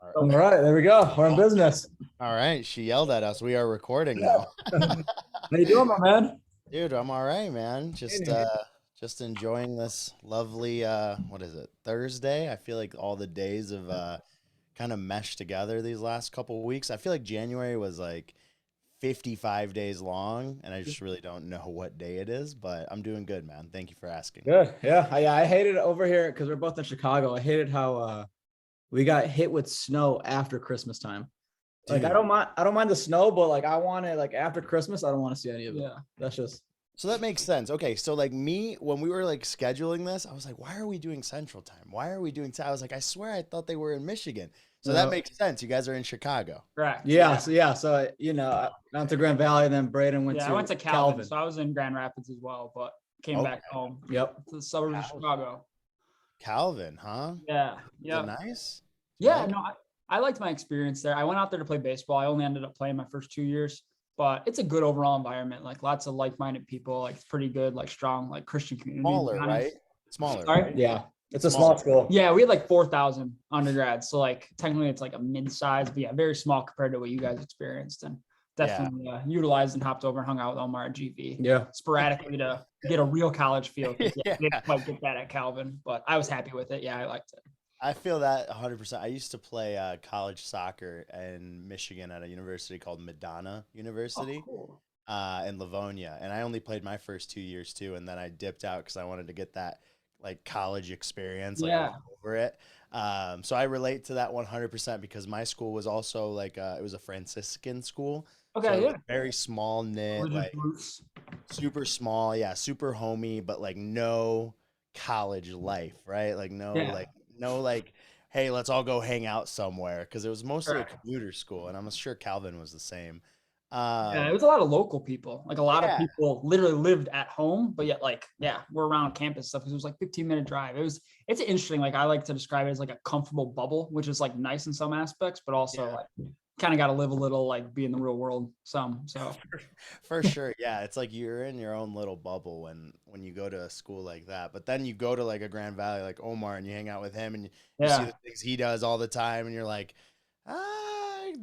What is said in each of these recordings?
All right, there we go. We're in business. All right, she yelled at us. We are recording Yeah. now. How you doing, my man? Dude, I'm all right, man. Hey. Just enjoying this lovely what is it? Thursday. I feel like all the days of kind of meshed together these last couple weeks. I feel like January was like 55 days long, and I just really don't know what day it is, but I'm doing good, man. Thank you for asking. Good. Yeah. I hated it over here because we're both in Chicago. I hated how we got hit with snow after Christmas time. Like Dude. I don't mind the snow, but like I want it like after Christmas, I don't want to see any of it. Yeah. That's just So that makes sense. Okay, so like me, when we were like scheduling this, I was like, why are we doing Central Time? Why are we doing? I was like, I swear I thought they were in Michigan. So that makes sense. You guys are in Chicago. correct. Yeah. So I went to Grand Valley, and then Braden went to I went to Calvin. So I was in Grand Rapids as well, but came back home. Yep. To the suburbs of Chicago. Calvin, huh? Yeah. Yeah. Nice. Yeah. No, I liked my experience there. I went out there to play baseball. I only ended up playing my first 2 years, but it's a good overall environment. Like lots of like-minded people. Like it's pretty good, like strong, like Christian community. Smaller, right? Smaller. Sorry? Right? Yeah. It's a small school. Yeah, we had like 4,000 undergrads. So like technically it's like a mid-size, but yeah, very small compared to what you guys experienced. And definitely utilized and hopped over and hung out with Omar at GV. Yeah. Sporadically to get a real college feel. We didn't quite get that at Calvin, but I was happy with it. Yeah, I liked it. I feel that 100%. I used to play college soccer in Michigan at a university called Madonna University in Livonia. And I only played my first 2 years too. And then I dipped out because I wanted to get that like college experience over it. So I relate to that 100% because my school was also like it was a Franciscan school. Okay, so very small knit, like super small, super homey, but like no college life, right? Like no like hey, let's all go hang out somewhere because it was mostly a commuter school, and I'm sure Calvin was the same. It was a lot of local people. Like a lot of people literally lived at home, but yet we're around campus stuff because it was like 15-minute drive. It's interesting. Like I like to describe it as like a comfortable bubble, which is like nice in some aspects, but also like kind of got to live a little, like be in the real world some. So for sure. Yeah. It's like you're in your own little bubble when you go to a school like that, but then you go to like a Grand Valley, like Omar, and you hang out with him and you see the things he does all the time. And you're like,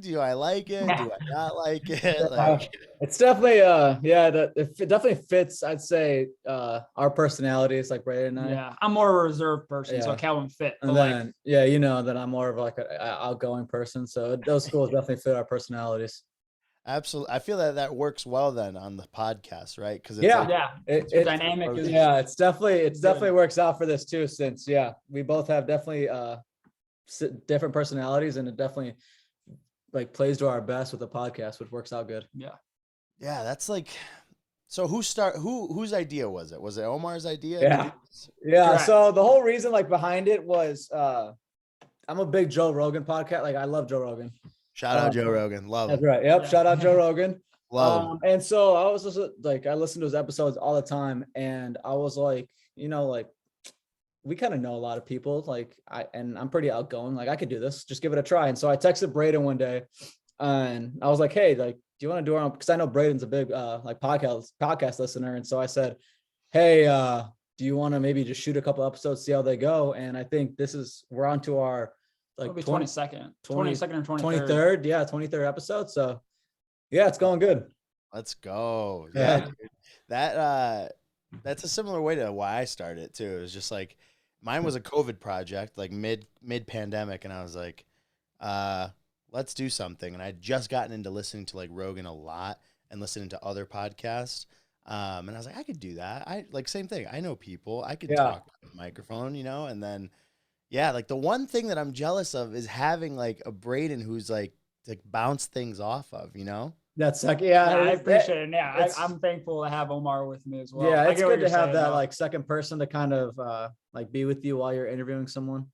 do I like it? Do I not like it? Like it's definitely it definitely fits, I'd say, our personalities, like Braden and I. Yeah, I'm more of a reserved person, so Calvin fit. And then that I'm more of like an outgoing person, so those schools definitely fit our personalities. Absolutely. I feel that works well then on the podcast, right? Because it's dynamic. It's definitely works out for this too, since we both have definitely different personalities, and it definitely like plays to our best with the podcast, which works out good. Yeah, that's like, so whose idea was it? Was it Omar's idea? Correct. So the whole reason like behind it was I'm a big Joe Rogan podcast. Like I love Joe Rogan. Shout out Joe Rogan. Love That's him. right. Yep. Shout out Joe Rogan. Love him. And so I was just like, I listened to his episodes all the time, and I was like, like we kind of know a lot of people, like I'm pretty outgoing. Like I could do this, just give it a try. And so I texted Braden one day and I was like, hey, like, do you want to do our own? Because I know Braden's a big like podcast listener. And so I said, hey, do you want to maybe just shoot a couple episodes, see how they go? And I think we're on to our like 22nd or 23rd. Yeah, 23rd episode. So it's going good. Let's go. That's a similar way to why I started it too. It was just like mine was a COVID project, like mid pandemic, and I was like, let's do something. And I'd just gotten into listening to like Rogan a lot and listening to other podcasts. And I was like, I could do that. I like same thing. I know people. I could talk on the microphone, and then like the one thing that I'm jealous of is having like a Braden who's like bounce things off of, That's like, I appreciate it. Yeah, I'm thankful to have Omar with me as well. Yeah, it's good to have that like second person to kind of like be with you while you're interviewing someone.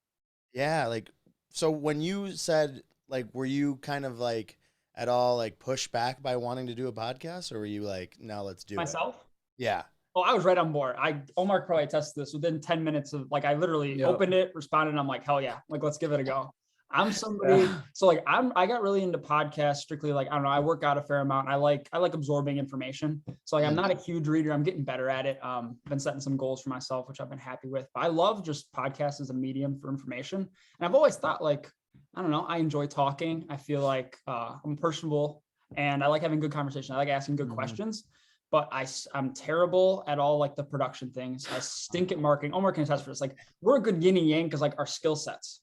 Yeah, like so when you said like, were you kind of like at all like pushed back by wanting to do a podcast, or were you like, no, let's do myself? It? Yeah. Oh, I was right on board. Omar probably tested this within 10 minutes of like, I literally opened it, responded, and I'm like, hell yeah, like let's give it a go. I'm somebody, so like I got really into podcasts strictly, like, I don't know, I work out a fair amount. I like absorbing information. So like, I'm not a huge reader. I'm getting better at it. Been setting some goals for myself, which I've been happy with. But I love just podcasts as a medium for information. And I've always thought like I don't know. I enjoy talking. I feel like I'm personable and I like having good conversation. I like asking good questions, but I'm terrible at all like the production things. I stink at marketing. Omar can attest for this. Like we're a good yin and yang because like our skill sets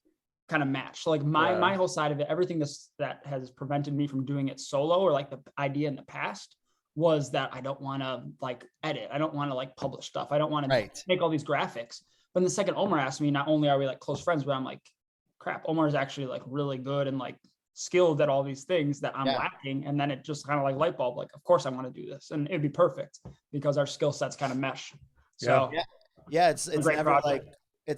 kind of match. So like my whole side of it, everything that has prevented me from doing it solo or like the idea in the past was that I don't want to like edit. I don't want to like publish stuff. I don't want to make all these graphics. But the second Omar asked me, not only are we like close friends, but I'm like, crap, Omar is actually like really good and like skilled at all these things that I'm lacking. And then it just kind of like light bulb, like, of course I want to do this. And it'd be perfect because our skill sets kind of mesh. So it's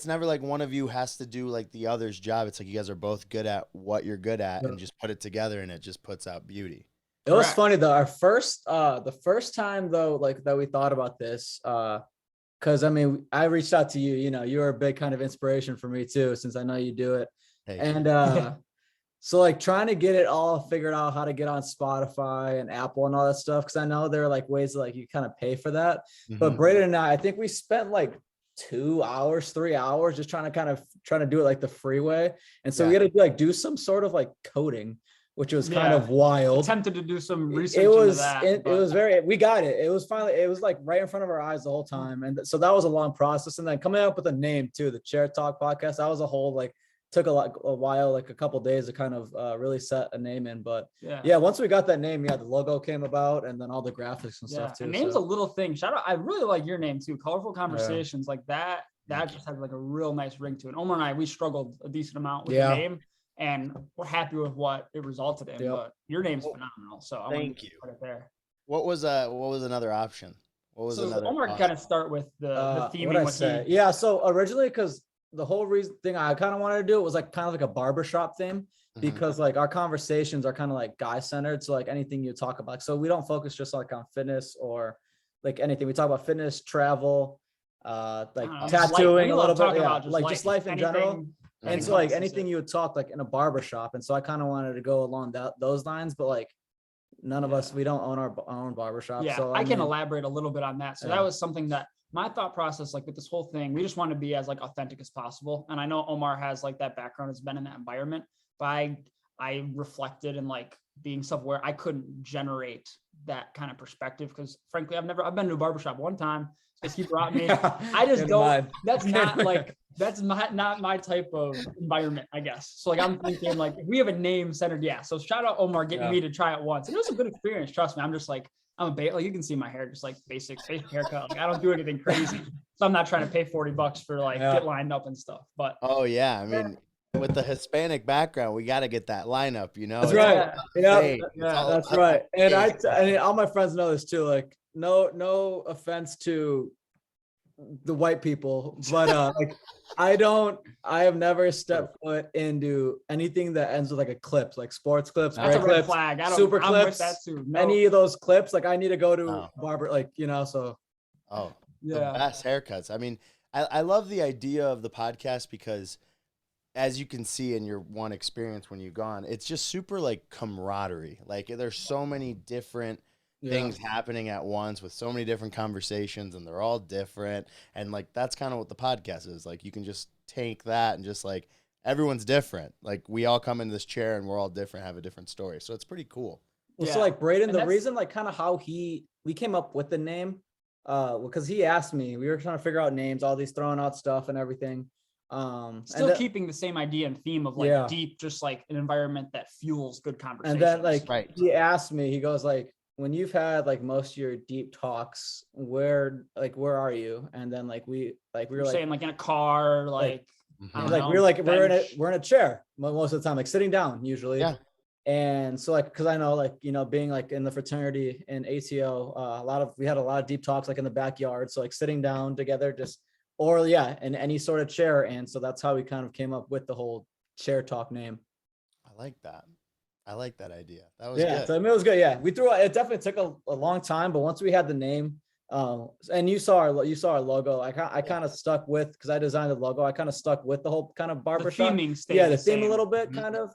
never like one of you has to do like the other's job. It's like you guys are both good at what you're good at and just put it together and it just puts out beauty. It was funny though. The first time though, like that we thought about this, because I mean, I reached out to you, you know, you were a big kind of inspiration for me too, since I know you do it. And so like trying to get it all figured out, how to get on Spotify and Apple and all that stuff. Cause I know there are like ways that like you kind of pay for that. But Braden and I think we spent like 2 hours, 3 hours just trying to do it like the free way. And so we had to do some sort of like coding, which was kind of wild. Attempted to do some research into that. It was we got it. It was like right in front of our eyes the whole time. And so that was a long process. And then coming up with a name too, the Chair Talk podcast, that was a whole like, took a while, like a couple days to kind of really set a name in. But once we got that name, the logo came about and then all the graphics and stuff too. The name's a little thing. Shout out. I really like your name too. Colorful Conversations, like that just has like a real nice ring to it. Omar and I, we struggled a decent amount with the name and we're happy with what it resulted in, but your name's phenomenal. So I want to put it there. What was another option? Omar can kind of start with the theming. So originally, because the whole thing I kind of wanted to do it was like kind of like a barbershop theme, because like our conversations are kind of like guy centered. So like anything you talk about, so we don't focus just like on fitness or like anything. We talk about fitness, travel, like tattooing a little bit, like just life in general. And so like anything you would talk like in a barbershop. And so I kind of wanted to go along those lines, but like none of us, we don't own our own barbershop. Yeah, so I can elaborate a little bit on that. So that was something that my thought process, like with this whole thing, we just want to be as like authentic as possible. And I know Omar has like that background, has been in that environment, but I reflected and like being self-aware, I couldn't generate that kind of perspective because frankly, I've been to a barbershop one time because he brought me. I just don't. That's not my type of environment, I guess. So like I'm thinking like if we have a name centered, So shout out Omar getting me to try it once, and it was a good experience. Trust me, I'm just like. Like you can see my hair, just like basic haircut. Like I don't do anything crazy, so I'm not trying to pay $40 for like get lined up and stuff. But I mean, with the Hispanic background, we got to get that lineup. You know, that's right. That's right. And I all my friends know this too. Like no offense to the white people, but like I have never stepped foot into anything that ends with like a clips, like sports clips, that's a red clips, flag. Super clips, any of those clips. Like I need to go to barber, like, you know, so. The best haircuts. I mean, I love the idea of the podcast because as you can see in your one experience when you've gone, it's just super like camaraderie. Like there's so many different things happening at once with so many different conversations and they're all different. And like, that's kind of what the podcast is. Like, you can just take that and just like, everyone's different. Like we all come into this chair and we're all different, have a different story. So it's pretty cool. Well, so like Braden, the reason like kind of how we came up with the name, because he asked me, we were trying to figure out names, all these throwing out stuff and everything. Still keeping the same idea and theme of like deep, just like an environment that fuels good conversations. And then like he asked me, he goes like, when you've had like most of your deep talks, where are you? And then like we were saying like in a car, like we're in a chair most of the time, like sitting down usually. Yeah. And so like, cause I know like, you know, being like in the fraternity in ATO, we had a lot of deep talks like in the backyard. So like sitting down together, in any sort of chair. And so that's how we kind of came up with the whole Chair Talk name. I like that idea. That was good. So I mean, it was good. Yeah, it definitely took a long time, but once we had the name, and you saw our logo, I kind of stuck with, because I designed the logo. I kind of stuck with the whole kind of barbershop. The theme a little bit, kind of,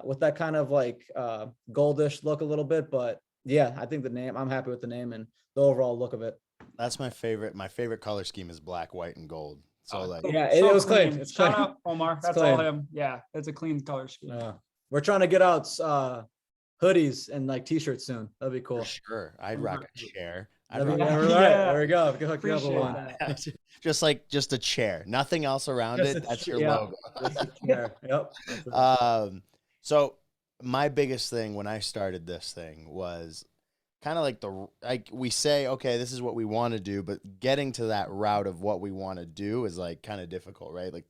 with that kind of like goldish look a little bit. But yeah, I think the name. I'm happy with the name and the overall look of it. That's my favorite. My favorite color scheme is black, white, and gold. So like, yeah, it was clean. It's Shout clean. out Omar. It's That's clean. all him. Yeah, it's a clean color scheme. We're trying to get out hoodies and like t-shirts soon. That'd be for cool. sure, I'd rock a chair. I'd That'd be, rock yeah, a- we're right. Yeah. There we go. We can hook you up with Appreciate one. that. just a chair, nothing else around Just it. a That's ch- your yeah. logo. Just a chair. Yep. That's it. So my biggest thing when I started this thing was kind of like we say, okay, this is what we want to do, but getting to that route of what we want to do is like kind of difficult, right? Like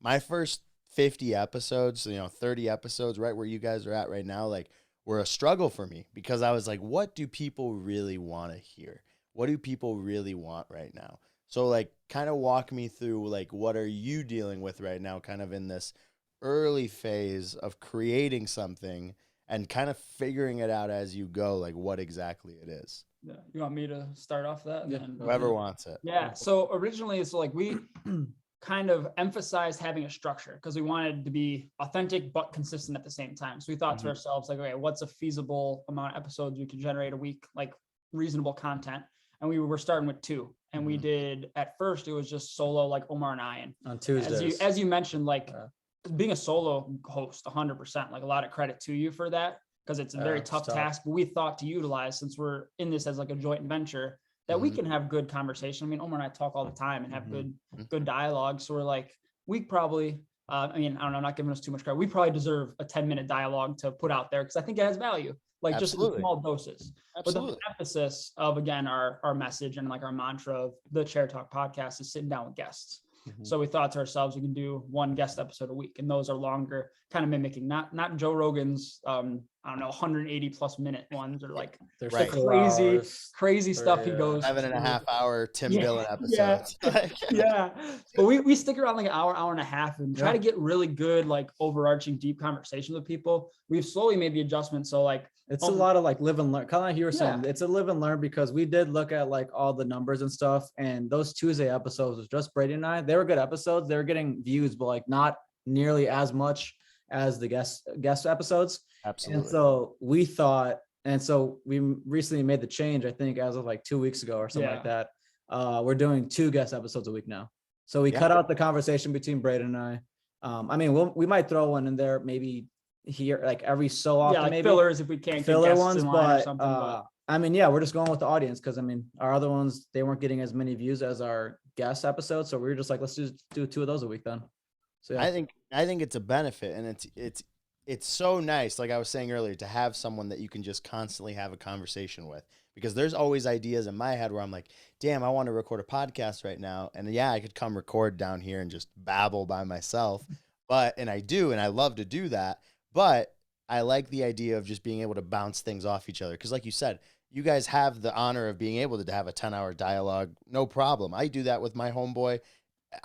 my first 50 episodes, 30 episodes, right where you guys are at right now, like were a struggle for me because I was like, what do people really want to hear? What do people really want right now? So like kind of walk me through like what are you dealing with right now kind of in this early phase of creating something and kind of figuring it out as you go, like what exactly it is. Yeah. You want me to start off that? And Yeah. then- Whoever wants it. Yeah. So originally, so like we kind of emphasized having a structure because we wanted to be authentic but consistent at the same time. So we thought to Mhm. ourselves, like, okay, what's a feasible amount of episodes we could generate a week, like reasonable content? And we were starting with 2. And we Mhm. did at first it was just solo, like Omar and I. And On Tuesdays. as you mentioned, like Yeah. being a solo host, 100%, like a lot of credit to you for that because it's a very It's tough tough. task. But we thought to utilize since we're in this as like a joint venture that we Mhm. can have good conversation. I mean, Omar and I talk all the time and have Mhm. good dialogue. So we're like, we probably, I mean, I don't know, I'm not giving us too much credit. We probably deserve a 10-minute dialogue to put out there because I think it has value, like just in Absolutely. small doses. But the Absolutely. emphasis of, again, our message and like our mantra of the Chair Talk podcast is sitting down with guests. Mhm. So we thought to ourselves, we can do one guest episode a week, and those are longer, kind of mimicking not Joe Rogan's, I don't know, 180 plus minute ones, or like They're Right. crazy stuff he yeah. goes 7.5 hour Tim Yeah, Dillon yeah. episodes. Like, yeah, but we stick around like an hour and a half and try Yeah. to get really good, like overarching deep conversations with people. We've slowly made the adjustment. So like, It's a lot of like live and learn. Kind of like you were saying, Yeah. it's a live and learn because we did look at like all the numbers and stuff. And those Tuesday episodes was just Brady and I. They were good episodes. They were getting views, but like not nearly as much as the guest episodes. absolutely. And so we thought, and so we recently made the change, I think, as of like 2 weeks ago or something like that. We're doing 2 guest episodes a week now. So we Yeah. cut out the conversation between Brady and I. I mean, we might throw one in there maybe here, like every so often, yeah, like maybe fillers if we can't get filler guests ones, in line or but something. I mean, yeah, we're just going with the audience because I mean, our other ones, they weren't getting as many views as our guest episodes, so we were just like, let's just do 2 of those a week then. So yeah. I think it's a benefit, and it's so nice, like I was saying earlier, to have someone that you can just constantly have a conversation with, because there's always ideas in my head where I'm like, damn, I want to record a podcast right now, and yeah, I could come record down here and just babble by myself, and I do, and I love to do that, but I like the idea of just being able to bounce things off each other, because like you said, you guys have the honor of being able to have a 10-hour dialogue, no problem. I do that with my homeboy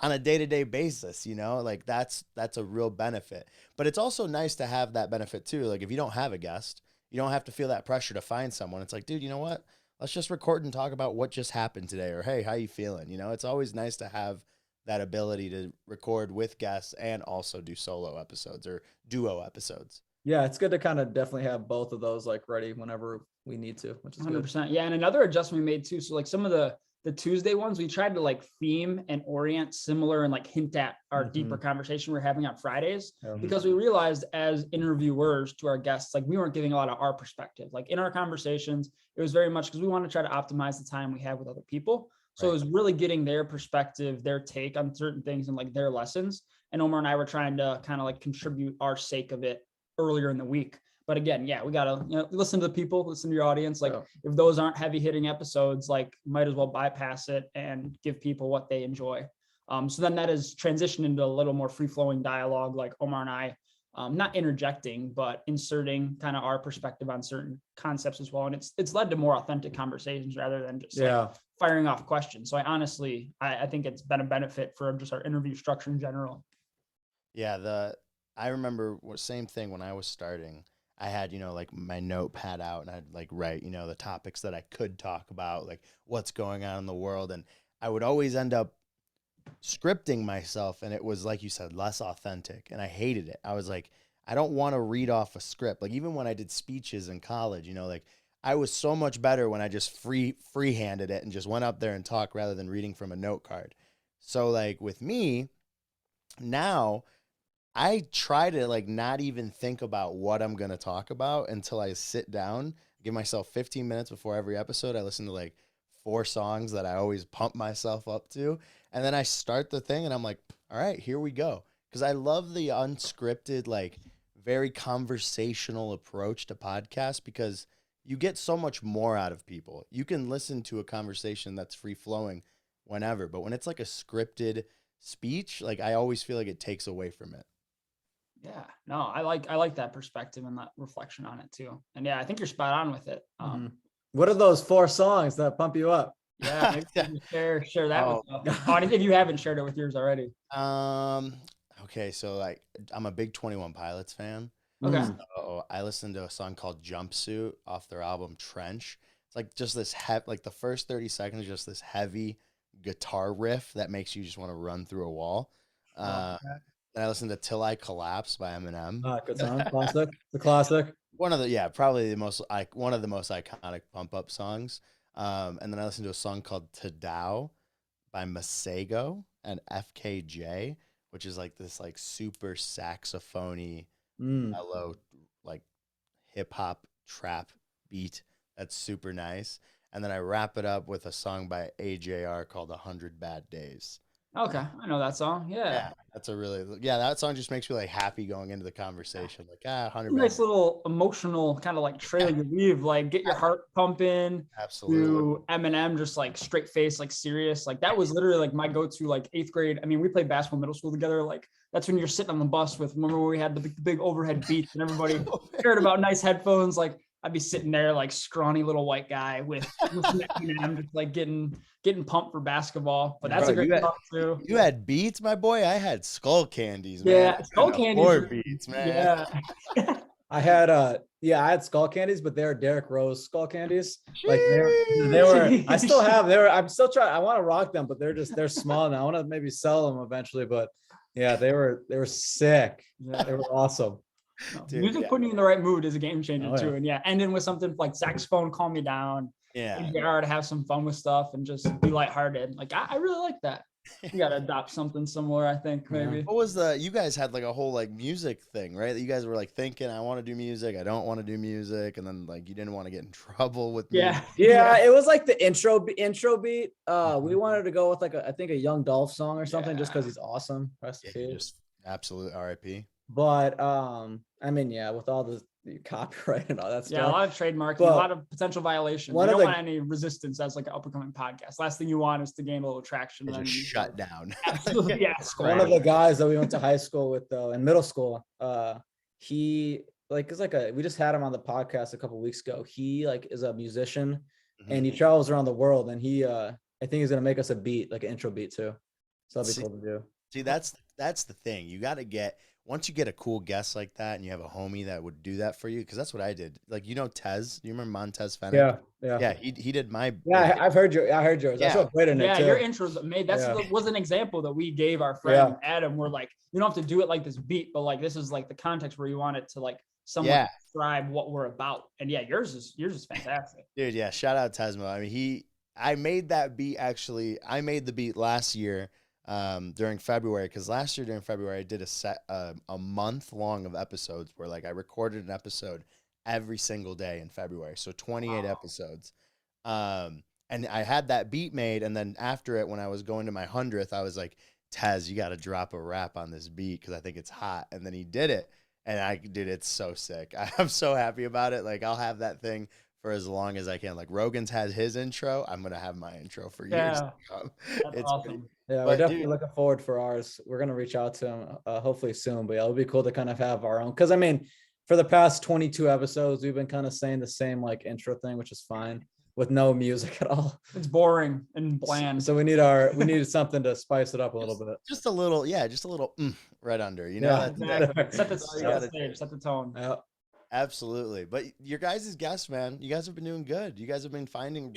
on a day-to-day basis, like that's a real benefit. But it's also nice to have that benefit too. Like if you don't have a guest, you don't have to feel that pressure to find someone. It's like, dude, you know what? Let's just record and talk about what just happened today, or hey, how you feeling? It's always nice to have that ability to record with guests and also do solo episodes or duo episodes. Yeah, it's good to kind of definitely have both of those like ready whenever we need to, which is 100%. Yeah, and another adjustment we made too. So like some of the Tuesday ones, we tried to like theme and orient similar and like hint at our deeper conversation we're having on Fridays, good. because we realized as interviewers to our guests, like we weren't giving a lot of our perspective. Like in our conversations, it was very much because we want to try to optimize the time we have with other people. So it was really getting their perspective, their take on certain things and like their lessons. And Omar and I were trying to kind of like contribute our sake of it earlier in the week. But again, yeah, we gotta listen to the people, listen to your audience. Like if those aren't heavy hitting episodes, like might as well bypass it and give people what they enjoy. So then that has transitioned into a little more free flowing dialogue, like Omar and I, not interjecting, but inserting kind of our perspective on certain concepts as well. And it's led to more authentic conversations rather than just like firing off questions. So I think it's been a benefit for just our interview structure in general. Yeah, I remember same thing when I was starting. I had, like my notepad out and I'd like write, the topics that I could talk about, like what's going on in the world. And I would always end up scripting myself. And it was, like you said, less authentic. And I hated it. I was like, I don't want to read off a script. Like even when I did speeches in college, like I was so much better when I just freehanded it and just went up there and talked rather than reading from a note card. So like with me now, I try to like not even think about what I'm going to talk about until I sit down, give myself 15 minutes before every episode. I listen to like 4 songs that I always pump myself up to. And then I start the thing and I'm like, all right, here we go. Because I love the unscripted, like very conversational approach to podcasts because you get so much more out of people. You can listen to a conversation that's free flowing whenever, but when it's like a scripted speech, like I always feel like it takes away from it. Yeah, no, I like that perspective and that reflection on it too. And yeah, I think you're spot on with it. What are those 4 songs that pump you up? Yeah, maybe Yeah. you share that Oh. with us. Oh, if you haven't shared it with yours already. Okay, so like I'm a big 21 Pilots fan. Okay. So I listened to a song called Jumpsuit off their album Trench. It's like just this like the first 30 seconds, just this heavy guitar riff that makes you just want to run through a wall. Then I listened to Till I Collapse by Eminem. Good song, classic. The classic. Probably one of the most iconic pump up songs. And then I listened to a song called Tadao by Masego and FKJ, which is like this like super saxophony, mellow, like hip hop trap beat that's super nice. And then I wrap it up with a song by AJR called 100 Bad Days. Okay, I know that song. Yeah. That's that song just makes me like happy going into the conversation. Like 100 nice little emotional kind of like trailer you leave, like get your heart pumping. Absolutely. To Eminem, just like straight face, like serious. Like that was literally like my go-to, like 8th grade. I mean, we played basketball middle school together. Like that's when you're sitting on the bus with, remember when we had the big overhead beats and everybody cared about nice headphones. Like I'd be sitting there like scrawny little white guy with Eminem, just like getting pumped for basketball. But that's a great song too. You had beats, my boy. I had Skull Candies, man. Yeah, Skull Candies. Beats, man. Yeah. I had Skull Candies, but they're Derrick Rose Skull Candies. Like they were. I still have. I'm still trying. I want to rock them, but they're small now. I want to maybe sell them eventually. But yeah, they were sick. Yeah, they were awesome. Dude, music putting you in the right mood is a game changer too. And ending with something like saxophone, calm me down. Yeah. To have some fun with stuff and just be lighthearted. Like I really like that. You gotta adopt something similar, I think, maybe. What was you guys had like a whole like music thing, right? That you guys were like thinking, I want to do music, I don't want to do music, and then like you didn't want to get in trouble with music. Yeah, it was like the intro beat. We wanted to go with like I think a Young Dolph song or something, just because he's awesome. Just absolute RIP. But I mean, with all the copyright and all that stuff. Yeah, a lot of trademarks, a lot of potential violations. You don't want any resistance as like an up and coming podcast. Last thing you want is to gain a little traction. Just shut down. Absolutely, yeah. One of the guys that we went to high school with, though, in middle school, he like is like we just had him on the podcast a couple of weeks ago. He like is a musician, and he travels around the world, and he I think he's gonna make us a beat, like an intro beat too. So that'd be cool to do. See, that's the thing. You got to get. Once you get a cool guest like that and you have a homie that would do that for you, because that's what I did. Like, Tez, you remember Montez Fenner? Yeah. He did my. Yeah, I've heard yours. I saw great in it too. Your intros made. Was an example that we gave our friend Adam. We're like, you don't have to do it like this beat, but like this is like the context where you want it to like somewhat describe what we're about. And yours is fantastic, dude. Yeah, shout out Tesmo. I mean, I made that beat actually. I made the beat last year. During February, because last year during February I did a month long of episodes where like I recorded an episode every single day in February, so 28 episodes. And I had that beat made, and then after it, when I was going to my 100th, I was like, Taz, you got to drop a rap on this beat because I think it's hot. And then he did it, and it's so sick. I'm so happy about it. Like I'll have that thing for as long as I can. Like Rogan's has his intro, I'm gonna have my intro for years to come. That's awesome. We're definitely looking forward for ours. We're gonna reach out to him hopefully soon. But it'll be cool to kind of have our own. Because I mean, for the past 22 episodes, we've been kind of saying the same like intro thing, which is fine, with no music at all. It's boring and bland. So we needed something to spice it up a little bit. Just a little right under. Exactly. Set the stage, set the tone. Yeah. Absolutely. But your guys' guests, man, you guys have been doing good. You guys have been finding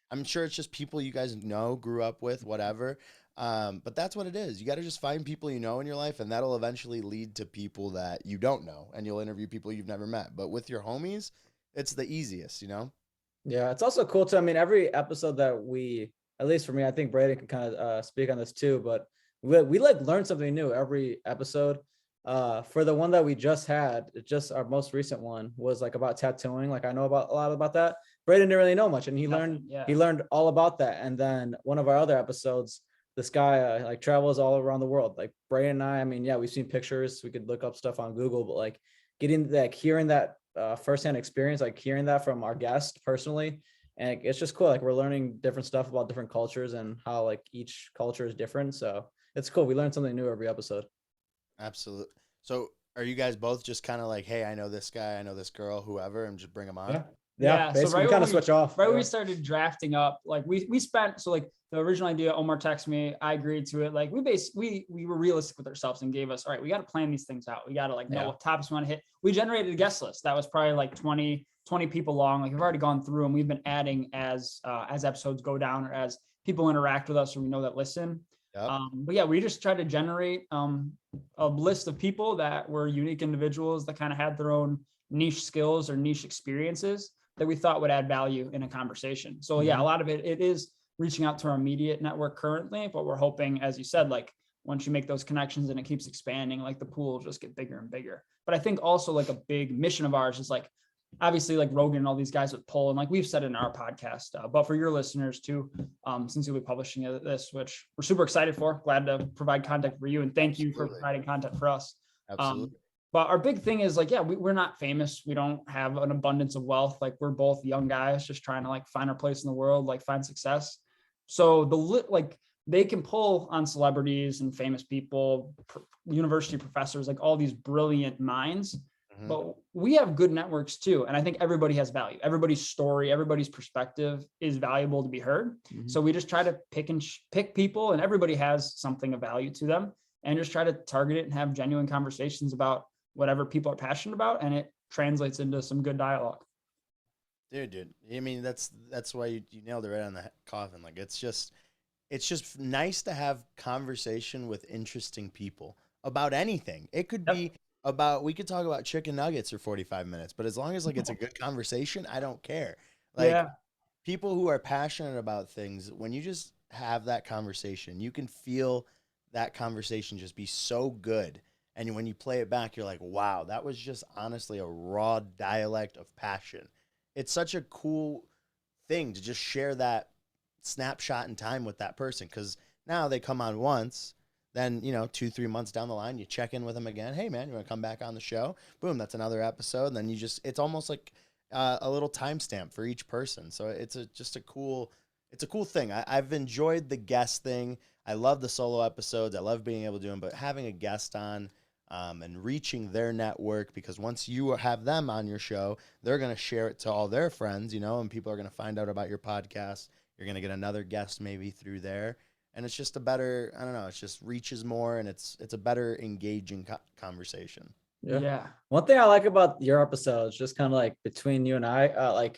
I'm sure it's just people you guys grew up with, whatever. But that's what it is. You got to just find people in your life, and that'll eventually lead to people that you don't know, and you'll interview people you've never met. But with your homies, it's the easiest, Yeah, it's also cool too. I mean, every episode that we at least for me, I think Braden can kind of speak on this too, but we like learn something new every episode. For the one that we just had, just our most recent one was like about tattooing. Like I know about a lot about that. Braden didn't really know much, and he learned all about that. And then one of our other episodes, this guy like travels all around the world. Like Braden and I mean, yeah, we've seen pictures. We could look up stuff on Google, but like getting like hearing that firsthand experience, like hearing that from our guest personally, and it's just cool. Like we're learning different stuff about different cultures and how like each culture is different. So it's cool. We learn something new every episode. Absolutely. So are you guys both just kind of like, hey, I know this guy, I know this girl, whoever, and just bring them on? Yeah. Basically, so we kind of switch off. Right when we started drafting up, like we spent, so like the original idea, Omar texted me, I agreed to it. Like we were realistic with ourselves and gave us, all right, we got to plan these things out. We got to like know what topics we want to hit. We generated a guest list that was probably like 20 people long. Like we've already gone through and we've been adding as episodes go down or as people interact with us or we know that listen. Yep. But yeah, we just tried to generate a list of people that were unique individuals that kind of had their own niche skills or niche experiences that we thought would add value in a conversation. So yeah, a lot of it is reaching out to our immediate network currently, but we're hoping, as you said, like once you make those connections and it keeps expanding, like the pool will just get bigger and bigger. But I think also like a big mission of ours is like, obviously like Rogan and all these guys with pull, and like we've said in our podcast, but for your listeners too, since you'll be publishing this, which we're super excited for, glad to provide content for you. And thank you for providing content for us. Absolutely. But our big thing is like, yeah, we're not famous. We don't have an abundance of wealth. Like we're both young guys just trying to like find our place in the world, like find success. So like they can pull on celebrities and famous people, university professors, like all these brilliant minds. But we have good networks too. And I think everybody has value. Everybody's story, everybody's perspective is valuable to be heard. So we just try to pick people, and everybody has something of value to them, and just try to target it and have genuine conversations about whatever people are passionate about. And it translates into some good dialogue. Dude. I mean, that's why you nailed it right on the coffin. Like it's just nice to have conversation with interesting people about anything. It could be we could talk about chicken nuggets for 45 minutes, but as long as like it's a good conversation, I don't care. Like people who are passionate about things, when you just have that conversation, you can feel that conversation just be so good. And when you play it back, you're like, wow, that was just honestly a raw dialect of passion. It's such a cool thing to just share that snapshot in time with that person. Cause now they come on once, then, 2-3 months down the line, you check in with them again. Hey man, you want to come back on the show? Boom. That's another episode. And then it's almost like a little timestamp for each person. So it's a cool thing. I've enjoyed the guest thing. I love the solo episodes. I love being able to do them, but having a guest on, and reaching their network, because once you have them on your show, they're going to share it to all their friends, and people are going to find out about your podcast. You're going to get another guest maybe through there. And it's just a better, I don't know, it just reaches more, and it's a better engaging conversation. Yeah. One thing I like about your episodes, just kind of like between you and I,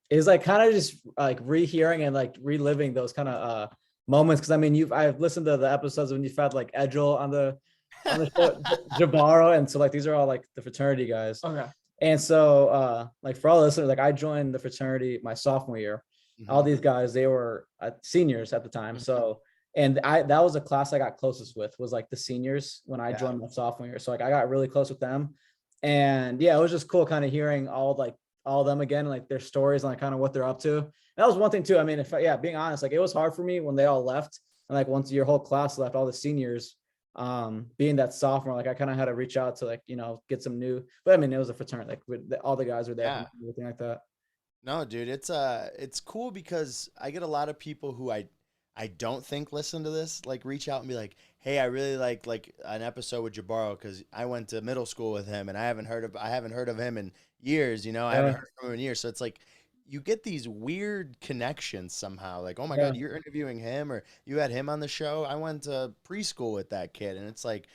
is like kind of just like rehearing and like reliving those kind of moments. Cause I mean, I've listened to the episodes when you've had like Edgel on the show, Jabaro. And so like, these are all like the fraternity guys. Okay. And so like for all listeners, like I joined the fraternity my sophomore year. All these guys, they were seniors at the time. So, and that was a class I got closest with, was like the seniors when I joined my sophomore year. So like I got really close with them, and yeah, it was just cool kind of hearing all of them again, like their stories and like kind of what they're up to. And that was one thing too. I mean, being honest, like it was hard for me when they all left, and like once your whole class left, all the seniors, being that sophomore, like I kind of had to reach out to like, get some new, but I mean, it was a fraternity, like all the guys were there, and everything like that. No, dude, it's cool because I get a lot of people who I don't think listen to this, like reach out and be like, hey, I really like an episode with Jabaro because I went to middle school with him and I haven't heard of him in years, I haven't heard from him in years. So it's like you get these weird connections somehow, like, oh my God, you're interviewing him, or you had him on the show. I went to preschool with that kid. And it's like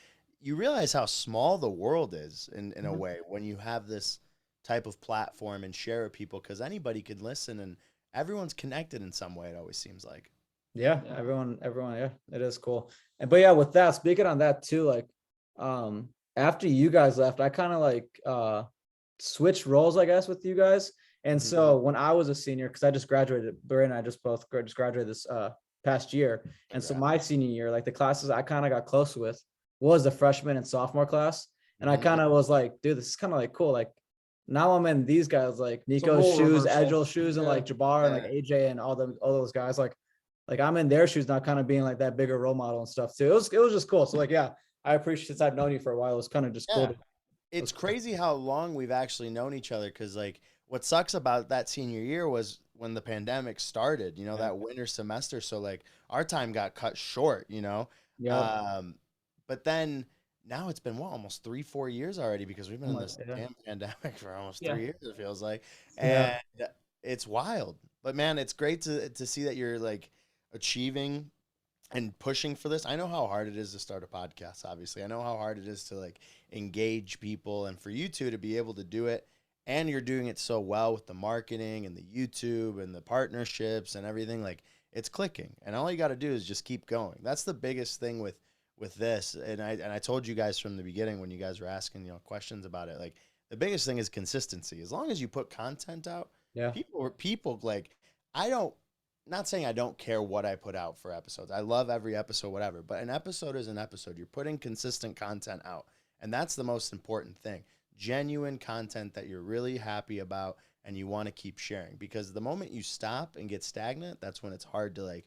you realize how small the world is in a way when you have this type of platform and share with people, because anybody could listen and everyone's connected in some way. It always seems like. Yeah. Everyone. Yeah, it is cool. But yeah, with that, speaking on that too, like, after you guys left, I kind of like, switched roles, I guess, with you guys. And so when I was a senior, because I just graduated, Barry and I just both just graduated this past year. And so my senior year, like the classes I kind of got close with was the freshman and sophomore class. And I kind of was like, dude, this is kind of like cool. Like now I'm in these guys like Nico's shoes, Edgel's shoes, and like Jabbar and like AJ and all those guys. Like I'm in their shoes now, kind of being like that bigger role model and stuff too. It was just cool. So like, yeah, I appreciate, since I've known you for a while, it was kind of just cool. It's crazy how long we've actually known each other. Cause like what sucks about that senior year was when the pandemic started, you know, that winter semester. So like our time got cut short, you know? Yeah. But then now it's been almost 3-4 years already, because we've been in this damn pandemic for almost 3 years, it feels like. And it's wild. But man, it's great to see that you're like achieving and pushing for this. I know how hard it is to start a podcast, obviously. I know how hard it is to like engage people, and for you two to be able to do it, and you're doing it so well with the marketing and the YouTube and the partnerships and everything. Like, it's clicking, and all you got to do is just keep going. That's the biggest thing with this. And I told you guys from the beginning when you guys were asking, you know, questions about it, like the biggest thing is consistency. As long as you put content out, people like, not saying I don't care what I put out for episodes. I love every episode, whatever, but an episode is an episode. You're putting consistent content out, and that's the most important thing. Genuine content that you're really happy about and you want to keep sharing, because the moment you stop and get stagnant, that's when it's hard to like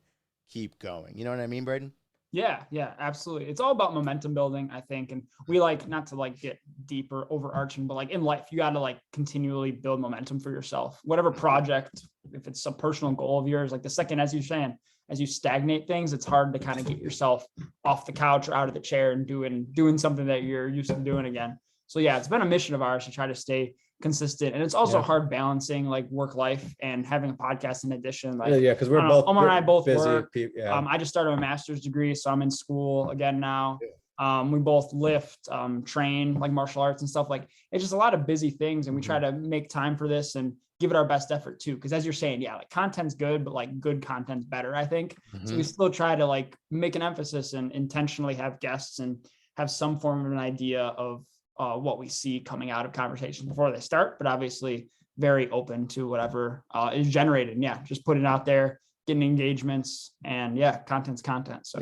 keep going. You know what I mean, Braden? Yeah, absolutely. It's all about momentum building, I think. And we like, not to like get deeper overarching, but like in life, you got to like continually build momentum for yourself. Whatever project, if it's a personal goal of yours, like the second, as you're saying, as you stagnate things, it's hard to kind of get yourself off the couch or out of the chair and doing something that you're used to doing again. So yeah, it's been a mission of ours to try to stay consistent. And it's also hard balancing like work life and having a podcast in addition. Like, because we're both, Omar and I both busy work. people. I just started a master's degree, so I'm in school again now. We both lift, train like martial arts and stuff. Like, it's just a lot of busy things, and we try to make time for this and give it our best effort too. Because as you're saying, like content's good, but like good content's better, I think. So we still try to like make an emphasis and intentionally have guests and have some form of an idea of what we see coming out of conversations before they start, but obviously very open to whatever is generated. Just put it out there, getting engagements, and content's content. So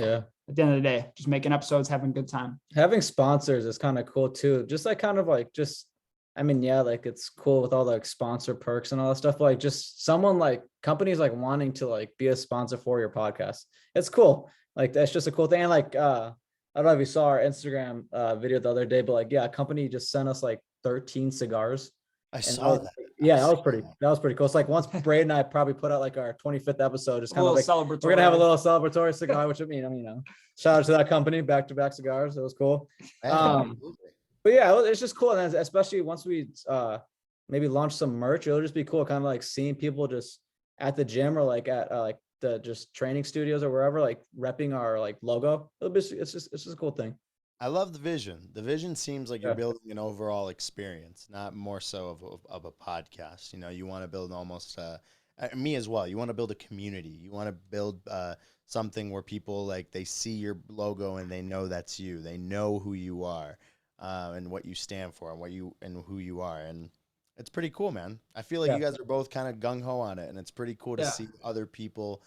at the end of the day, just making episodes, having a good time. Having sponsors is kind of cool too. Just like kind of like like it's cool with all the like sponsor perks and all that stuff. Like just someone like companies like wanting to like be a sponsor for your podcast. It's cool. Like that's just a cool thing. And like I don't know if you saw our Instagram video the other day, but like, a company just sent us like 13 cigars. I saw that. That was pretty cool. It's like once Braden and I probably put out like our 25th episode, just kind of like, celebratory. We're going to have a little celebratory cigar, which I mean, shout out to that company, back-to-back cigars. It was cool. But yeah, it's just cool. And especially once we maybe launch some merch, it'll just be cool. Kind of like seeing people just at the gym or like at like the just training studios or wherever, like repping our like logo. It's just a cool thing. I love the vision. The vision seems like you're building an overall experience, not more so of a podcast. You know, you want to build almost me as well. You want to build a community. You want to build something where people like they see your logo and they know that's you. They know who you are and what you stand for and who you are. And it's pretty cool, man. I feel like you guys are both kind of gung ho on it, and it's pretty cool to see other people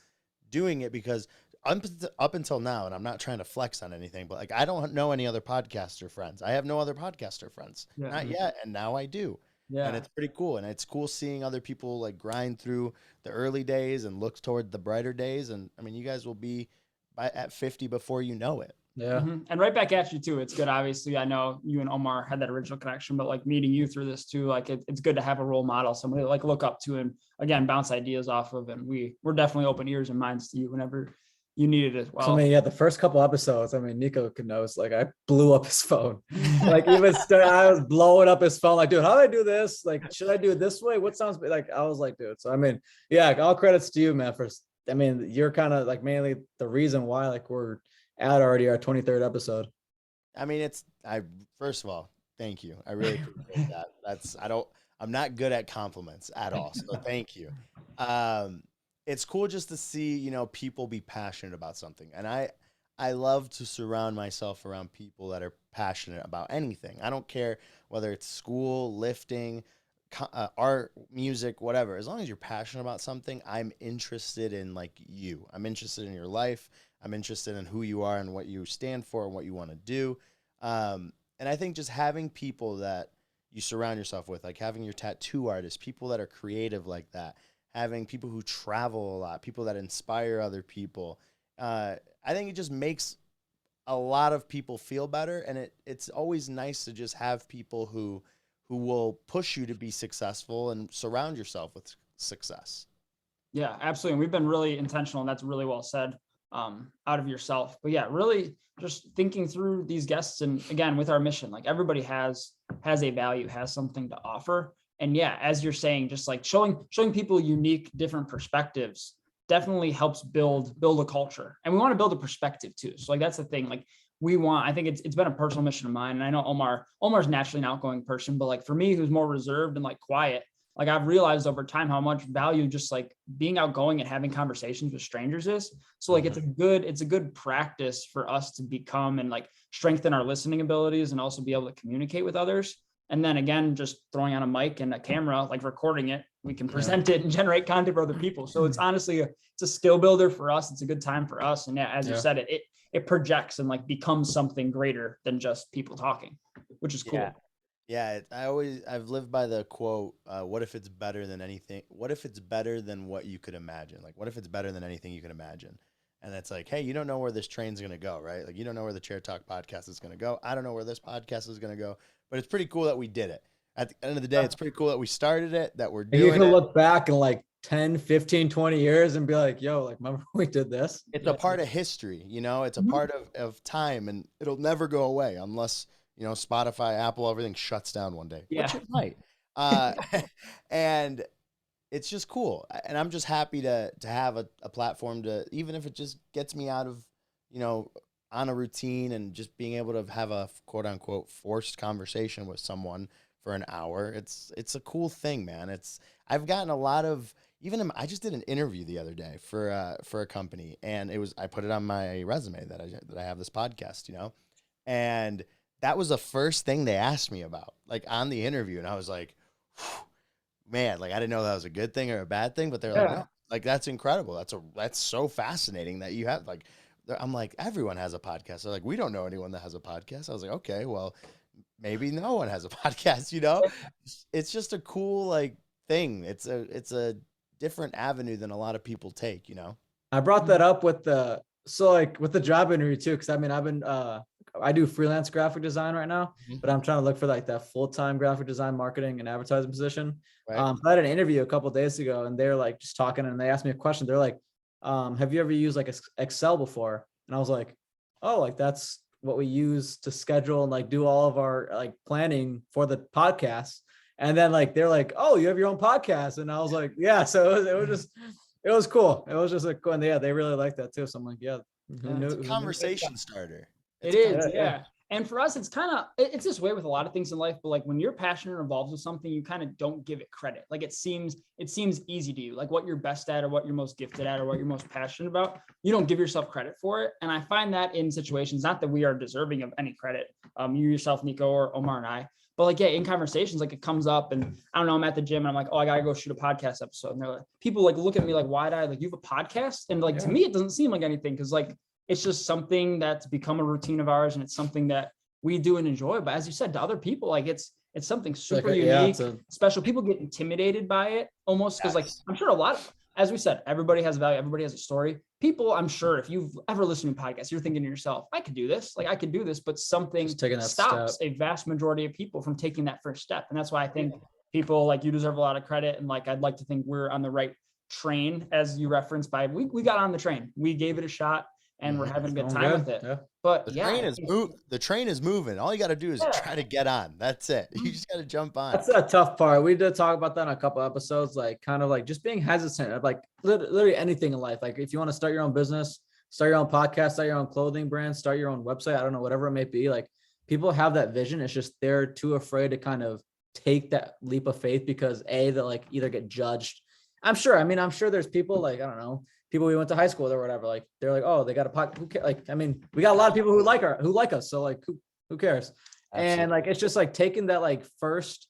doing it, because up until now, and I'm not trying to flex on anything, but like I don't know any other podcaster friends. I have no other podcaster friends, not yet, and now I do. And it's pretty cool, and it's cool seeing other people like grind through the early days and look toward the brighter days. And I mean, you guys will be at 50 before you know it. And right back at you too. It's good. Obviously, I know you and Omar had that original connection, but like meeting you through this too, like it's good to have a role model, somebody to like look up to and again, bounce ideas off of. And we're definitely open ears and minds to you whenever you need it as well. So, I mean, the first couple episodes, I mean, Nico could know, it's like I blew up his phone. Like even I was blowing up his phone. Like, dude, how do I do this? Like, should I do it this way? What sounds like? I was like, dude. So I mean, all credits to you, man. You're kind of like mainly the reason why like we're at already our 23rd episode. I mean, first of all, thank you. I really appreciate that. I'm not good at compliments at all. So thank you. It's cool just to see, people be passionate about something. And I love to surround myself around people that are passionate about anything. I don't care whether it's school, lifting, art, music, whatever. As long as you're passionate about something, I'm interested in like you. I'm interested in your life. I'm interested in who you are and what you stand for and what you want to do. And I think just having people that you surround yourself with, like having your tattoo artists, people that are creative like that, having people who travel a lot, people that inspire other people. I think it just makes a lot of people feel better. And it's always nice to just have people who will push you to be successful and surround yourself with success. Yeah, absolutely. And we've been really intentional, and that's really well said, out of yourself. But yeah, really just thinking through these guests, and again, with our mission, like everybody has a value, has something to offer. And yeah, as you're saying, just like showing people unique, different perspectives definitely helps build a culture. And we want to build a perspective too. So like that's the thing. Like I think it's been a personal mission of mine. And I know Omar's naturally an outgoing person, but like for me, who's more reserved and like quiet, like I've realized over time how much value just like being outgoing and having conversations with strangers is. So like it's a good practice for us to become and like strengthen our listening abilities and also be able to communicate with others. And then again, just throwing on a mic and a camera, like recording it, we can present it and generate content for other people. So it's honestly it's a skill builder for us. It's a good time for us. And yeah, as you said, it projects and like becomes something greater than just people talking, which is cool. Yeah, I've lived by the quote, what if it's better than anything? What if it's better than what you could imagine? Like, what if it's better than anything you can imagine? And it's like, hey, you don't know where this train's going to go, right? Like, you don't know where the Chair Talk podcast is going to go. I don't know where this podcast is going to go, but it's pretty cool that we did it. At the end of the day, it's pretty cool that we started it, that we're doing it. You can look back in like 10, 15, 20 years and be like, yo, like, remember we did this? It's a part of history, it's a part of time, and it'll never go away unless, Spotify, Apple, everything shuts down one day, which it might. And it's just cool. And I'm just happy to have a platform to, even if it just gets me out of, on a routine and just being able to have a quote unquote forced conversation with someone for an hour. It's a cool thing, man. I've gotten a lot of, I just did an interview the other day for a company, and I put it on my resume that I have this podcast, and that was the first thing they asked me about, like on the interview. And I was like, man, like I didn't know that was a good thing or a bad thing, but they're like, no, like that's incredible. That's so fascinating that you have like, I'm like, everyone has a podcast. They're like, we don't know anyone that has a podcast. I was like, okay, well, maybe no one has a podcast, It's just a cool like thing. It's a different avenue than a lot of people take, I brought that up with the job interview too, because I do freelance graphic design right now, but I'm trying to look for like that full-time graphic design, marketing, and advertising position. Right. I had an interview a couple of days ago, and they're like just talking, and they asked me a question. They're like, "Have you ever used like Excel before?" And I was like, "Oh, like that's what we use to schedule and like do all of our like planning for the podcast." And then like they're like, "Oh, you have your own podcast?" And I was like, "Yeah." So it was cool. It was just like cool, and they really liked that too. So I'm like, "Yeah, who knew?" It's a conversation starter. It is, yeah. And for us, it's this way with a lot of things in life, but like when you're passionate or involved with something, you kind of don't give it credit. Like it seems easy to you, like what you're best at or what you're most gifted at or what you're most passionate about. You don't give yourself credit for it. And I find that in situations, not that we are deserving of any credit, you yourself, Nico, or Omar and I, but like, yeah, in conversations, like it comes up and I don't know, I'm at the gym and I'm like, oh, I gotta go shoot a podcast episode. And they're like, people like look at me like wide-eyed, like you have a podcast? And like, to me, it doesn't seem like anything. Cause like, it's just something that's become a routine of ours, and it's something that we do and enjoy. But as you said, to other people, like it's something super unique, special. People get intimidated by it almost because, like, I'm sure a lot of, as we said, everybody has a value, everybody has a story. People, I'm sure, if you've ever listened to podcasts, you're thinking to yourself, I could do this, like I could do this, but something stops a vast majority of people from taking that first step. And that's why I think people like you deserve a lot of credit. And like I'd like to think we're on the right train, as you referenced by we got on the train, we gave it a shot. And we're having a good time with it. But the train is moving. All you got to do is try to get on. That's it. You just got to jump on. That's a tough part. We did talk about that in a couple episodes, like kind of like just being hesitant of like literally anything in life. Like if you want to start your own business, start your own podcast, start your own clothing brand, start your own website, I don't know, whatever it may be. Like people have that vision. It's just they're too afraid to kind of take that leap of faith because they'll like either get judged. I'm sure there's people like, I don't know, people we went to high school with or whatever, like they're like, oh, they got a podcast. Like, I mean, we got a lot of people who like us. So like, who cares? Absolutely. And like, it's just like taking that like first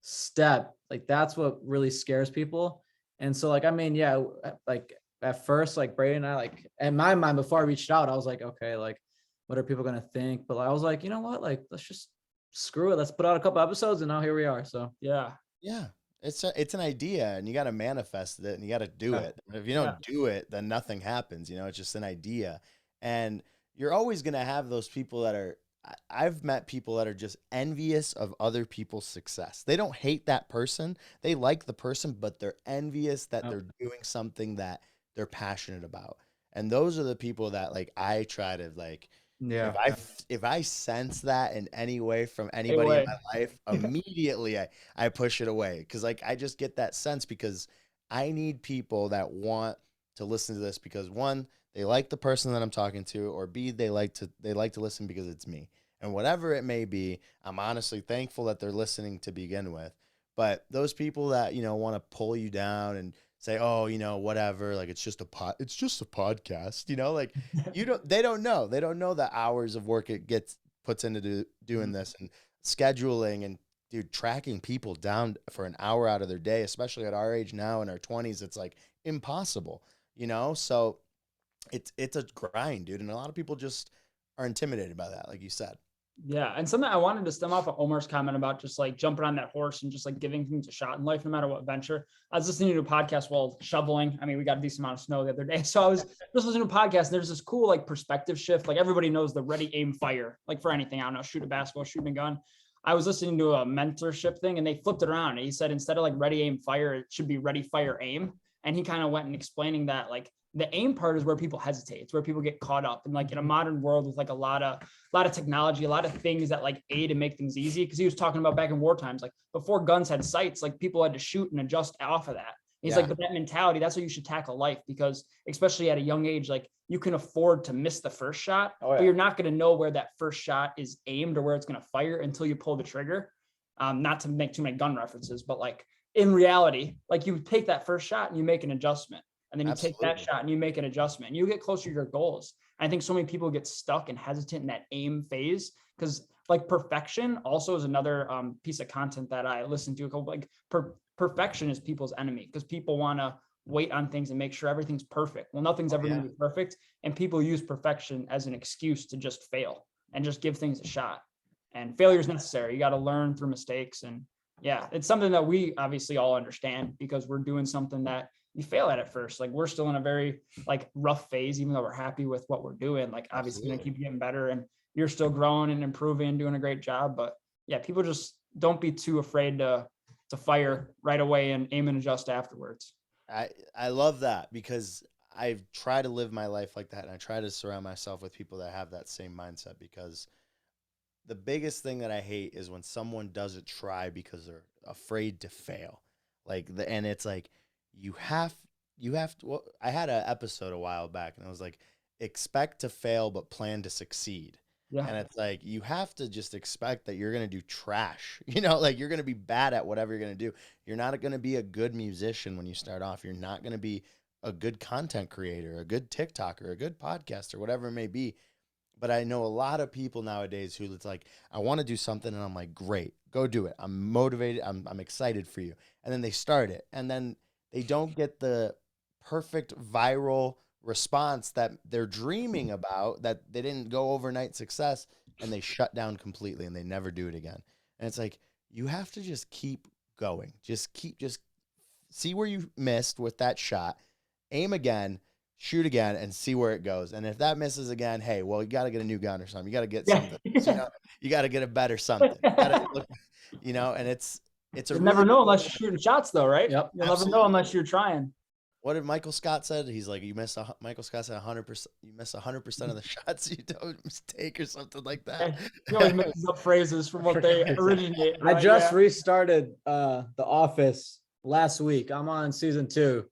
step, like that's what really scares people. And so like, I mean, yeah, like at first, like Brady and I, like in my mind before I reached out, I was like, okay, like what are people gonna think? But I was like, you know what, like let's just screw it. Let's put out a couple episodes, and now here we are. So Yeah. Yeah. It's an idea, and you got to manifest it, and you got to do Yeah. it. And if you Yeah. don't do it, then nothing happens. It's just an idea. And you're always going to have those people that are, I've met people that are just envious of other people's success. They don't hate that person. They like the person, but they're envious that Yep. they're doing something that they're passionate about. And those are the people that like I try to like, yeah, if I sense that in any way from Hey, anybody in wait. my life, immediately I push it away, because like I just get that sense, because I need people that want to listen to this because one, they like the person that I'm talking to, or B, they like to listen because it's me. And whatever it may be, I'm honestly thankful that they're listening to begin with. But those people that, want to pull you down and say, oh, whatever, like it's just a podcast, like they don't know the hours of work it puts into doing this, and scheduling, and dude, tracking people down for an hour out of their day, especially at our age now in our 20s, it's like impossible, so it's a grind, dude. And a lot of people just are intimidated by that, like you said. Yeah. And something I wanted to stem off of Omar's comment about just like jumping on that horse and just like giving things a shot in life, no matter what venture. I was listening to a podcast while shoveling. I mean, we got a decent amount of snow the other day. So I was just listening to a podcast, and there's this cool like perspective shift. Like everybody knows the ready, aim, fire, like for anything. I don't know, shoot a basketball, shoot a gun. I was listening to a mentorship thing, and they flipped it around. And he said, instead of like ready, aim, fire, it should be ready, fire, aim. And he kind of went and explaining that like the aim part is where people hesitate. It's where people get caught up. And like in a modern world with like a lot of technology, a lot of things that like aid and make things easy. Cause he was talking about back in war times, like before guns had sights, like people had to shoot and adjust off of that. He's like, but that mentality, that's how you should tackle life, because especially at a young age, like you can afford to miss the first shot, but you're not going to know where that first shot is aimed or where it's going to fire until you pull the trigger. Not to make too many gun references, but like in reality, like you take that first shot and you make an adjustment. And then you take that shot and you make an adjustment, and you get closer to your goals. I think so many people get stuck and hesitant in that aim phase, because like perfection also is another piece of content that I listen to. Like perfection is people's enemy, because people want to wait on things and make sure everything's perfect. Well, nothing's ever going to be perfect. And people use perfection as an excuse to just fail and just give things a shot. And failure is necessary. You got to learn through mistakes. And yeah, it's something that we obviously all understand, because we're doing something that you fail at first. Like we're still in a very like rough phase, even though we're happy with what we're doing. Like obviously gonna keep getting better, and you're still growing and improving and doing a great job. But yeah, people just don't be too afraid to fire right away and aim and adjust afterwards. I love that, because I try to live my life like that, and I try to surround myself with people that have that same mindset, because the biggest thing that I hate is when someone doesn't try because they're afraid to fail. And it's like, you have to, well, I had an episode a while back, and I was like, expect to fail, but plan to succeed. Yeah. And it's like, you have to just expect that you're going to do trash, like you're going to be bad at whatever you're going to do. You're not going to be a good musician when you start off. You're not going to be a good content creator, a good TikToker, a good podcaster, whatever it may be. But I know a lot of people nowadays who it's like, I want to do something, and I'm like, great, go do it. I'm motivated. I'm excited for you. And then they start it, and then they don't get the perfect viral response that they're dreaming about, that they didn't go overnight success, and they shut down completely, and they never do it again. And it's like, you have to just keep going. Just see where you missed with that shot, aim again, shoot again, and see where it goes. And if that misses again, hey, well, you got to get a new gun or something. You got to get something. You got to get a better something. And it's you never know unless you're shooting shots, though, right? Yep. You'll never know unless you're trying. What did Michael Scott said? He's like, Michael Scott said 100%. You miss 100% of the shots you don't mistake, or something like that. He always mixes up phrases from what they originate. Right? I just restarted The Office last week. I'm on season 2.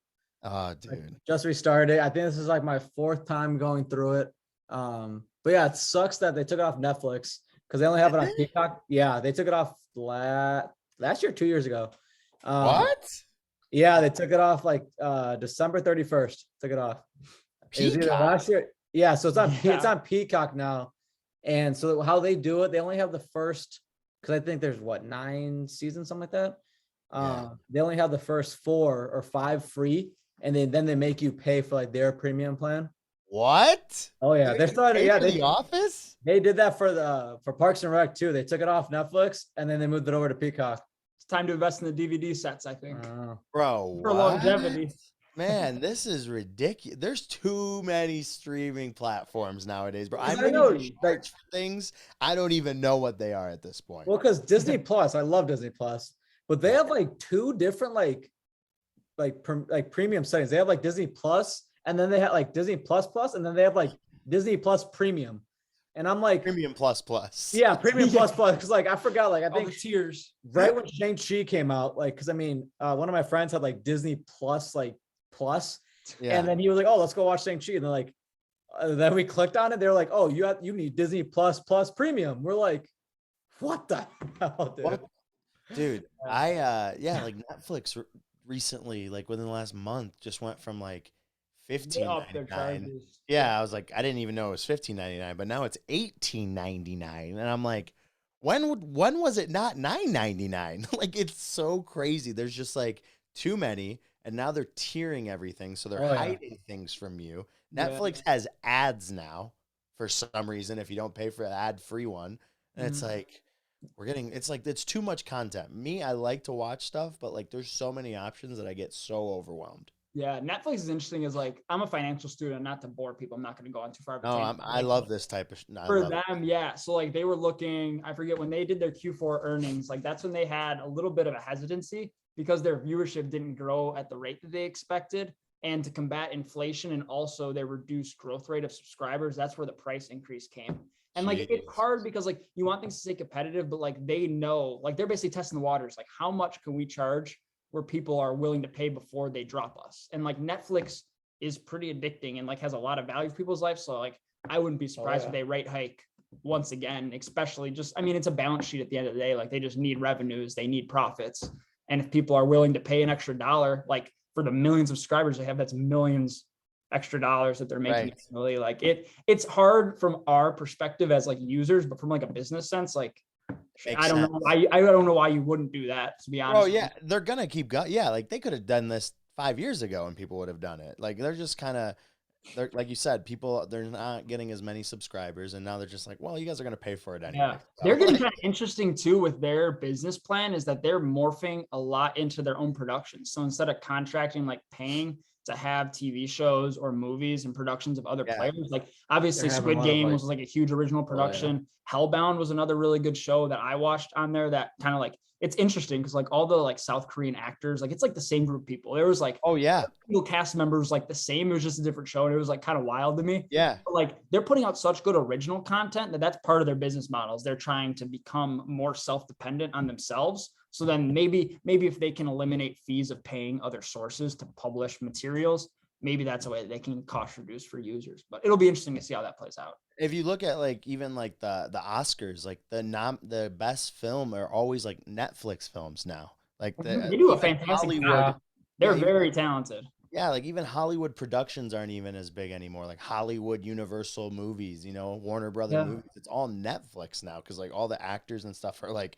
Oh, dude. I just restarted. I think this is like my 4th time going through it. But yeah, it sucks that they took it off Netflix, because they only have it on Peacock. Yeah, they took it off last year, 2 years ago. What? Yeah, they took it off like December 31st. Took it off. It was either last year. Yeah, so it's on Peacock now. And so how they do it, they only have the first, because I think there's 9 seasons, something like that. They only have the first 4 or 5 free, and then they make you pay for like their premium plan. What? Oh yeah, You they're starting. pay Yeah, for The Office? they did that for Parks and Rec too. They took it off Netflix and then they moved it over to Peacock. It's time to invest in the DVD sets, I think, Bro, for what? longevity. Man, this is ridiculous. There's too many streaming platforms nowadays, bro. I know, charge for things I don't even know what they are at this point. Well, because Disney Plus, I love Disney Plus, but they have like 2 different like premium settings. They have like Disney Plus, and then they have like Disney Plus Plus, and then they have like Disney Plus Premium. And I'm like, Premium plus plus. Yeah, Premium Plus Plus. Because like I forgot, like I All think the tiers. right when Shang-Chi came out, like because I mean, one of my friends had like Disney Plus, like Plus, and then he was like, "Oh, let's go watch Shang-Chi," and then like, then we clicked on it. They're like, "Oh, you need Disney Plus Plus Premium." We're like, "What the hell, dude?" What? Dude, like Netflix recently, like within the last month, just went from like $15.99. Yeah, I was like, I didn't even know it was $15.99, but now it's $18.99, and I'm like, when was it not $9.99? Like, it's so crazy. There's just like too many, and now they're tiering everything, so they're hiding things from you. Netflix has ads now for some reason if you don't pay for the ad-free one, and it's like it's too much content. Me, I like to watch stuff, but like there's so many options that I get so overwhelmed. Yeah, Netflix is interesting. Is like I'm a financial student, not to bore people. I'm not going to go on too far. No, I love this type of. For them, yeah. So like they were looking. I forget when they did their Q4 earnings. Like that's when they had a little bit of a hesitancy because their viewership didn't grow at the rate that they expected, and to combat inflation and also their reduced growth rate of subscribers. That's where the price increase came. And like it's hard because like you want things to stay competitive, but like they know, like they're basically testing the waters. Like how much can we charge where people are willing to pay before they drop us? And like Netflix is pretty addicting and like has a lot of value for people's life. So like I wouldn't be surprised if they rate hike once again, especially I mean, it's a balance sheet at the end of the day. Like they just need revenues, they need profits. And if people are willing to pay an extra dollar, like for the millions of subscribers they have, that's millions extra dollars that they're making. Really, like it's hard from our perspective as like users, but from like a business sense, like I don't know. I don't know why you wouldn't do that, to be honest. Oh yeah, they're gonna keep going. Yeah, like they could have done this 5 years ago and people would have done it. Like they're just kind of, like you said, they're not getting as many subscribers, and now they're just like, well, you guys are gonna pay for it anyway. Yeah, they're getting kind of interesting too with their business plan. Is that they're morphing a lot into their own productions. So instead of contracting, like paying to have TV shows or movies and productions of other players. Like obviously Squid Game was like a huge original production. Hellbound was another really good show that I watched on there that kind of like, it's interesting because like all the like South Korean actors, like it's like the same group of people. There was like, single cast members like the same. It was just a different show. And it was like kind of wild to me. Yeah. But like they're putting out such good original content that's part of their business models. They're trying to become more self-dependent on themselves. So then maybe if they can eliminate fees of paying other sources to publish materials, maybe that's a way that they can cost reduce for users. But it'll be interesting to see how that plays out. If you look at like even like the Oscars, like the best film are always like Netflix films now. Like they do a fantastic job. They're very talented. Yeah, like even Hollywood productions aren't even as big anymore. Like Hollywood Universal movies, Warner Brother movies. It's all Netflix now because like all the actors and stuff are like,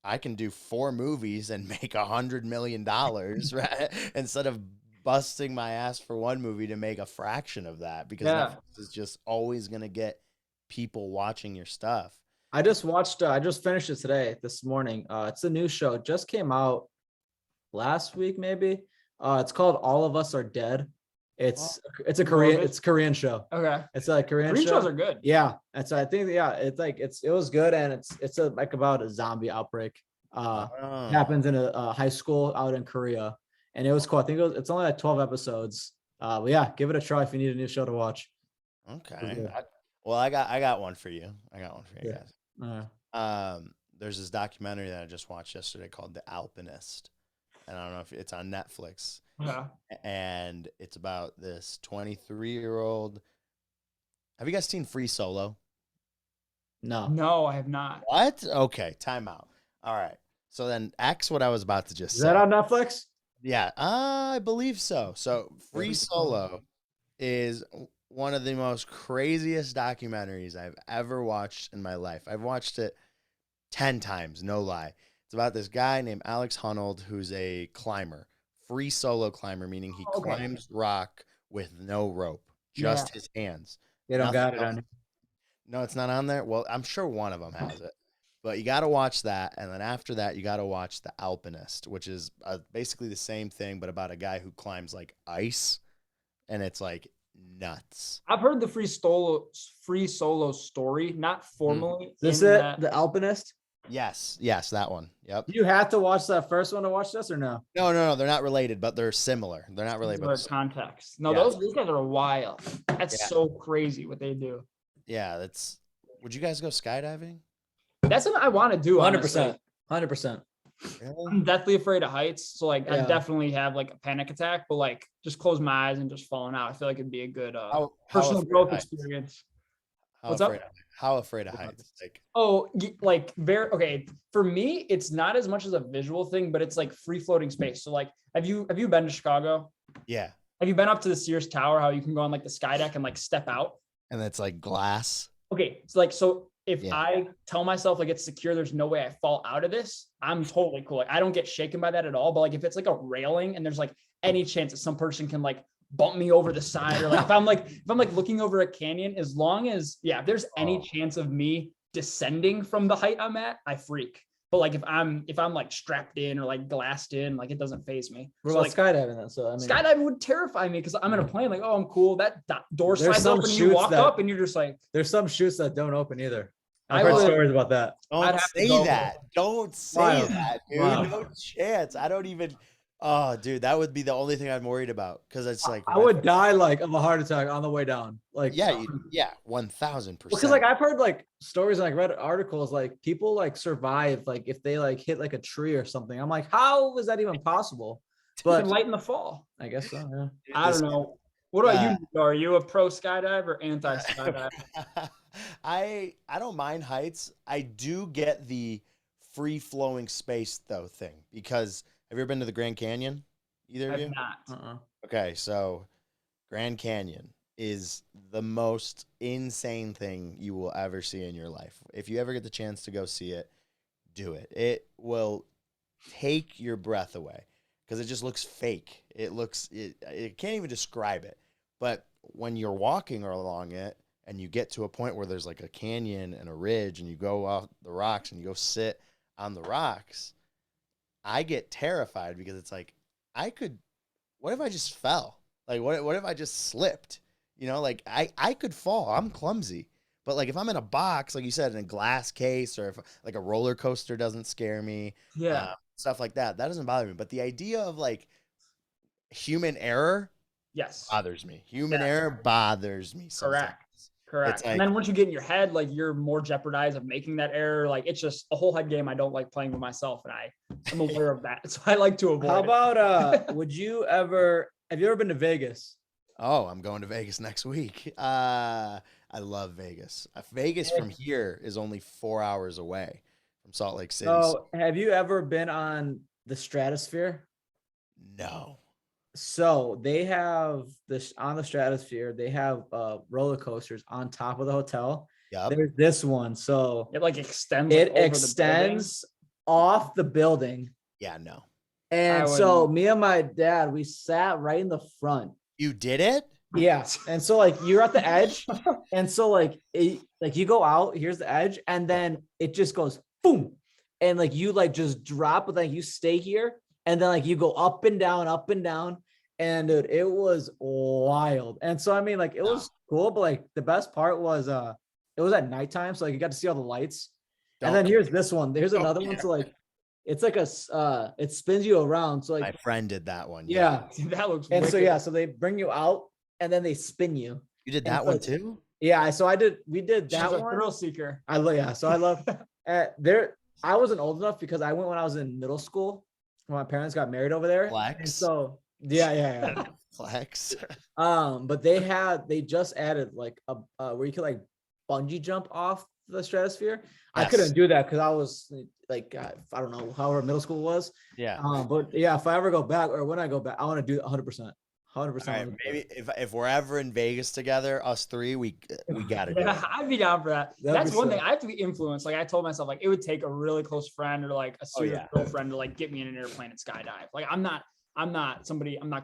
I can do 4 movies and make $100 million, right? Instead of busting my ass for one movie to make a fraction of that, because Netflix is just always going to get people watching your stuff. I just finished it this morning. It's a new show. It just came out last week, maybe. It's called All of Us Are Dead. It's a Korean show. Okay. It's a Korean shows are good. Yeah. And so I think, it's like, it was good. And it's like about a zombie outbreak. Happens in a high school out in Korea. And it was cool. I think it's only like 12 episodes. But yeah, give it a try if you need a new show to watch. Okay. I got one for you. Guys. There's this documentary that I just watched yesterday called The Alpinist. And I don't know if it's on Netflix. Yeah. And it's about this 23-year-old. Have you guys seen Free Solo? No, I have not. What? Okay, time out. All right. So then X what I was about to just say. Is that on Netflix? Yeah, I believe so. So Free Solo is one of the most craziest documentaries I've ever watched in my life. I've watched it 10 times, no lie. It's about this guy named Alex Honnold, who's a climber, free solo climber, meaning he climbs rock with no rope, just his hands. They don't Nothing got it else. on. No, it's not on there. Well, I'm sure one of them has it. But you got to watch that. And then after that, you got to watch The Alpinist, which is basically the same thing, but about a guy who climbs like ice. And it's like nuts. I've heard the free solo story, not formally. Is this The Alpinist? Yes, that one. Yep. You have to watch that first one to watch this, or no? No, they're not related, but they're similar. They're not related, but context. No, those guys are wild. That's so crazy what they do. Yeah, that's. Would you guys go skydiving? That's something I want to do. 100%. 100%. I'm deathly afraid of heights, so like I definitely have like a panic attack. But like, just close my eyes and just falling out. I feel like it'd be a good personal growth experience. What's up? How afraid of heights? Like very okay. For me, it's not as much as a visual thing, but it's like free floating space. So like, have you been to Chicago? Yeah. Have you been up to the Sears Tower? How you can go on like the sky deck and like step out? And it's like glass. Okay, so if I tell myself like it's secure, there's no way I fall out of this, I'm totally cool. Like I don't get shaken by that at all. But like if it's like a railing and there's like any chance that some person can like bump me over the side, or like if I'm like looking over a canyon, as long as if there's any chance of me descending from the height I'm at, I freak. But like if I'm like strapped in or like glassed in, like it doesn't faze me. What about skydiving then? So I mean, skydiving would terrify me because I'm in a plane like, oh, I'm cool. That door slides open, you walk up and you're just like. There's some chutes that don't open either. I've heard stories about that. Don't say that. Don't say that, dude. No chance. I don't even. Oh, dude, that would be the only thing I'm worried about because it's like I would die like of a heart attack on the way down. Like 1,000%. Because like I've heard like stories and like read articles like people like survive like if they like hit like a tree or something. I'm like, how is that even possible? But lighten the fall. I guess so. Yeah. I don't know. What about you? Are you a pro skydive or anti skydive? I don't mind heights. I do get the free flowing space though thing because. Have you ever been to the Grand Canyon? Either of you? Not. Okay, so Grand Canyon is the most insane thing you will ever see in your life. If you ever get the chance to go see it, do it. It will take your breath away because it just looks fake. It can't even describe it. But when you're walking along it and you get to a point where there's like a canyon and a ridge and you go off the rocks and you go sit on the rocks, I get terrified because it's like, what if I just fell? Like, what if I just slipped? You know, like I could fall. I'm clumsy. But like if I'm in a box, like you said, in a glass case, or if like a roller coaster doesn't scare me. Yeah. Stuff like that. That doesn't bother me. But the idea of like human error bothers me. Human error bothers me sometimes. Correct. Like, and then once you get in your head, like you're more jeopardized of making that error. Like it's just a whole head game I don't like playing with myself, and I'm aware of that. So I like to avoid. How about have you ever been to Vegas? Oh, I'm going to Vegas next week. I love Vegas. Vegas from here is only 4 hours away from Salt Lake City. So have you ever been on the Stratosphere? No. So they have this on the Stratosphere. They have roller coasters on top of the hotel. Yep. There's this one. So it like extends. It extends off the building. Yeah, no. And so me and my dad, we sat right in the front. You did it? Yeah. And so like you're at the edge. And so like you go out, here's the edge, and then it just goes boom. And like you like just drop, but then you stay here. And then like you go up and down, up and down. And dude, it was wild. And so I mean, like it was cool, but like the best part was it was at nighttime, so like you got to see all the lights. And then here's this one. There's another one. So like it's like it spins you around. So like my friend did that one. Yeah. That looks and wicked. so so they bring you out and then they spin you. You did that one too? Yeah. So we did that one. Thrill seeker. So I love I wasn't old enough because I went when I was in middle school when my parents got married over there. Flex. And so yeah. Flex. But they just added like a where you could like bungee jump off the Stratosphere. Yes. I couldn't do that because I was like I don't know however middle school was. Yeah. But yeah, if I ever go back or when I go back, I want to do it 100%. 100%. All right, maybe if we're ever in Vegas together, us three, we gotta do Yeah, it. I'd be down for that. That'd That's be one sick. thing. I have to be influenced. Like I told myself, like it would take a really close friend or like a serious yeah. girlfriend to like get me in an airplane and skydive. Like I'm not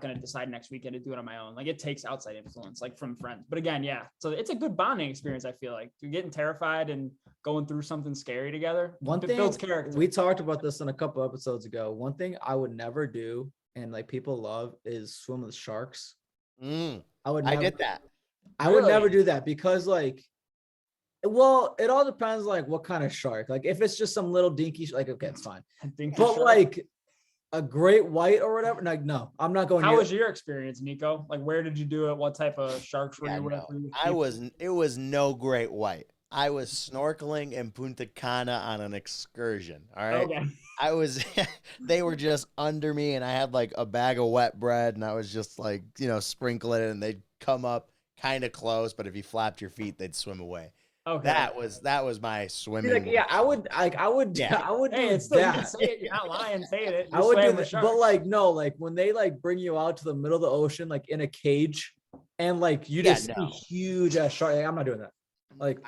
gonna decide next weekend to do it on my own. Like it takes outside influence, like from friends. But again, yeah. So it's a good bonding experience. I feel like you're getting terrified and going through something scary together. One It thing builds character. we talked about this in a couple episodes ago. One thing I would never do, and like people love, is swim with sharks. I would I never, get that. I would Really? never do that because like, well, it all depends like what kind of shark. Like if it's just some little dinky, like okay, it's fine. I think. But like a great white or whatever, like no, I'm not going. How near was your experience, Nico? Like where did you do it? What type of sharks were Yeah, you with? no, Were you with I people? was. It was no great white. I was snorkeling in Punta Cana on an excursion. All right. Okay. I was. They were just under me, and I had like a bag of wet bread, and I was just like, sprinkling it, and they'd come up kind of close, but if you flapped your feet, they'd swim away. Okay. That was my swimming. Like, yeah, I would Yeah. I would Hey, do it's still you can that. say it. You're not lying saying it. I You would swam do with that, but sharks. like no, like when they like bring you out to the middle of the ocean, like in a cage, and like you Yeah, just no. see huge ass shark. Like, I'm not doing that. Like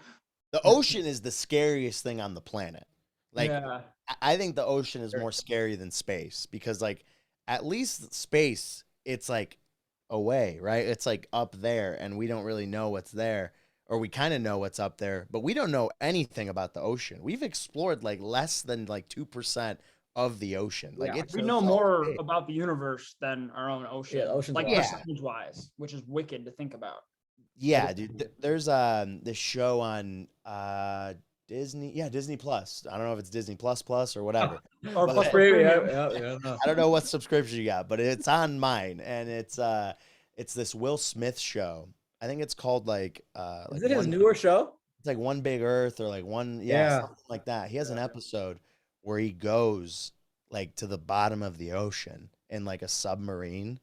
The ocean is the scariest thing on the planet. Like, yeah. I think the ocean is more scary than space because, like, at least space, it's like away, right? It's like up there, and we don't really know what's there, or we kind of know what's up there, but we don't know anything about the ocean. We've explored like less than like 2% of the ocean. Like, Yeah, it's We so know it's more big. about the universe than our own ocean. Yeah, the ocean's like wild. percentage wise, which is wicked to think about. yeah, dude. There's this show on Disney Plus. I don't know if it's Disney Plus or whatever. Or But- plus yeah, premium. no. I don't know what subscription you got, but it's on mine, and it's this Will Smith show. I think it's called like Is it his newer show? it's like One Big Earth or like one Yeah. something like that. He has an episode where he goes like to the bottom of the ocean in like a submarine,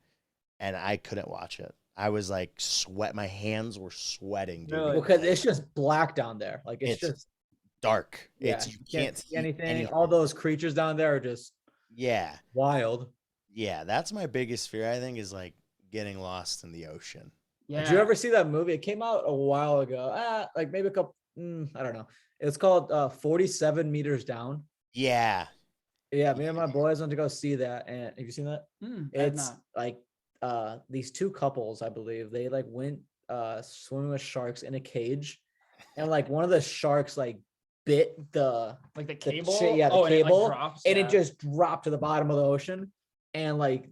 and I couldn't watch it. I was like my hands were sweating, dude. Really? Because it's just black down there. Like it's It's just dark. yeah, It's you can't see anything. anything. All those creatures down there are just Yeah. wild. Yeah, that's my biggest fear, I think, is like getting lost in the ocean. Yeah. Did you ever see that movie? It came out a while ago. Like maybe a couple. I don't know. It's called 47 Meters Down. Yeah. Yeah, me and my boys went to go see that. And have you seen that? I have It's not. like these two couples, I believe, they like went swimming with sharks in a cage, and like one of the sharks like bit the Like the the cable. cha- yeah, the and it, like, cable, drops, and yeah. it just dropped to the bottom of the ocean, and like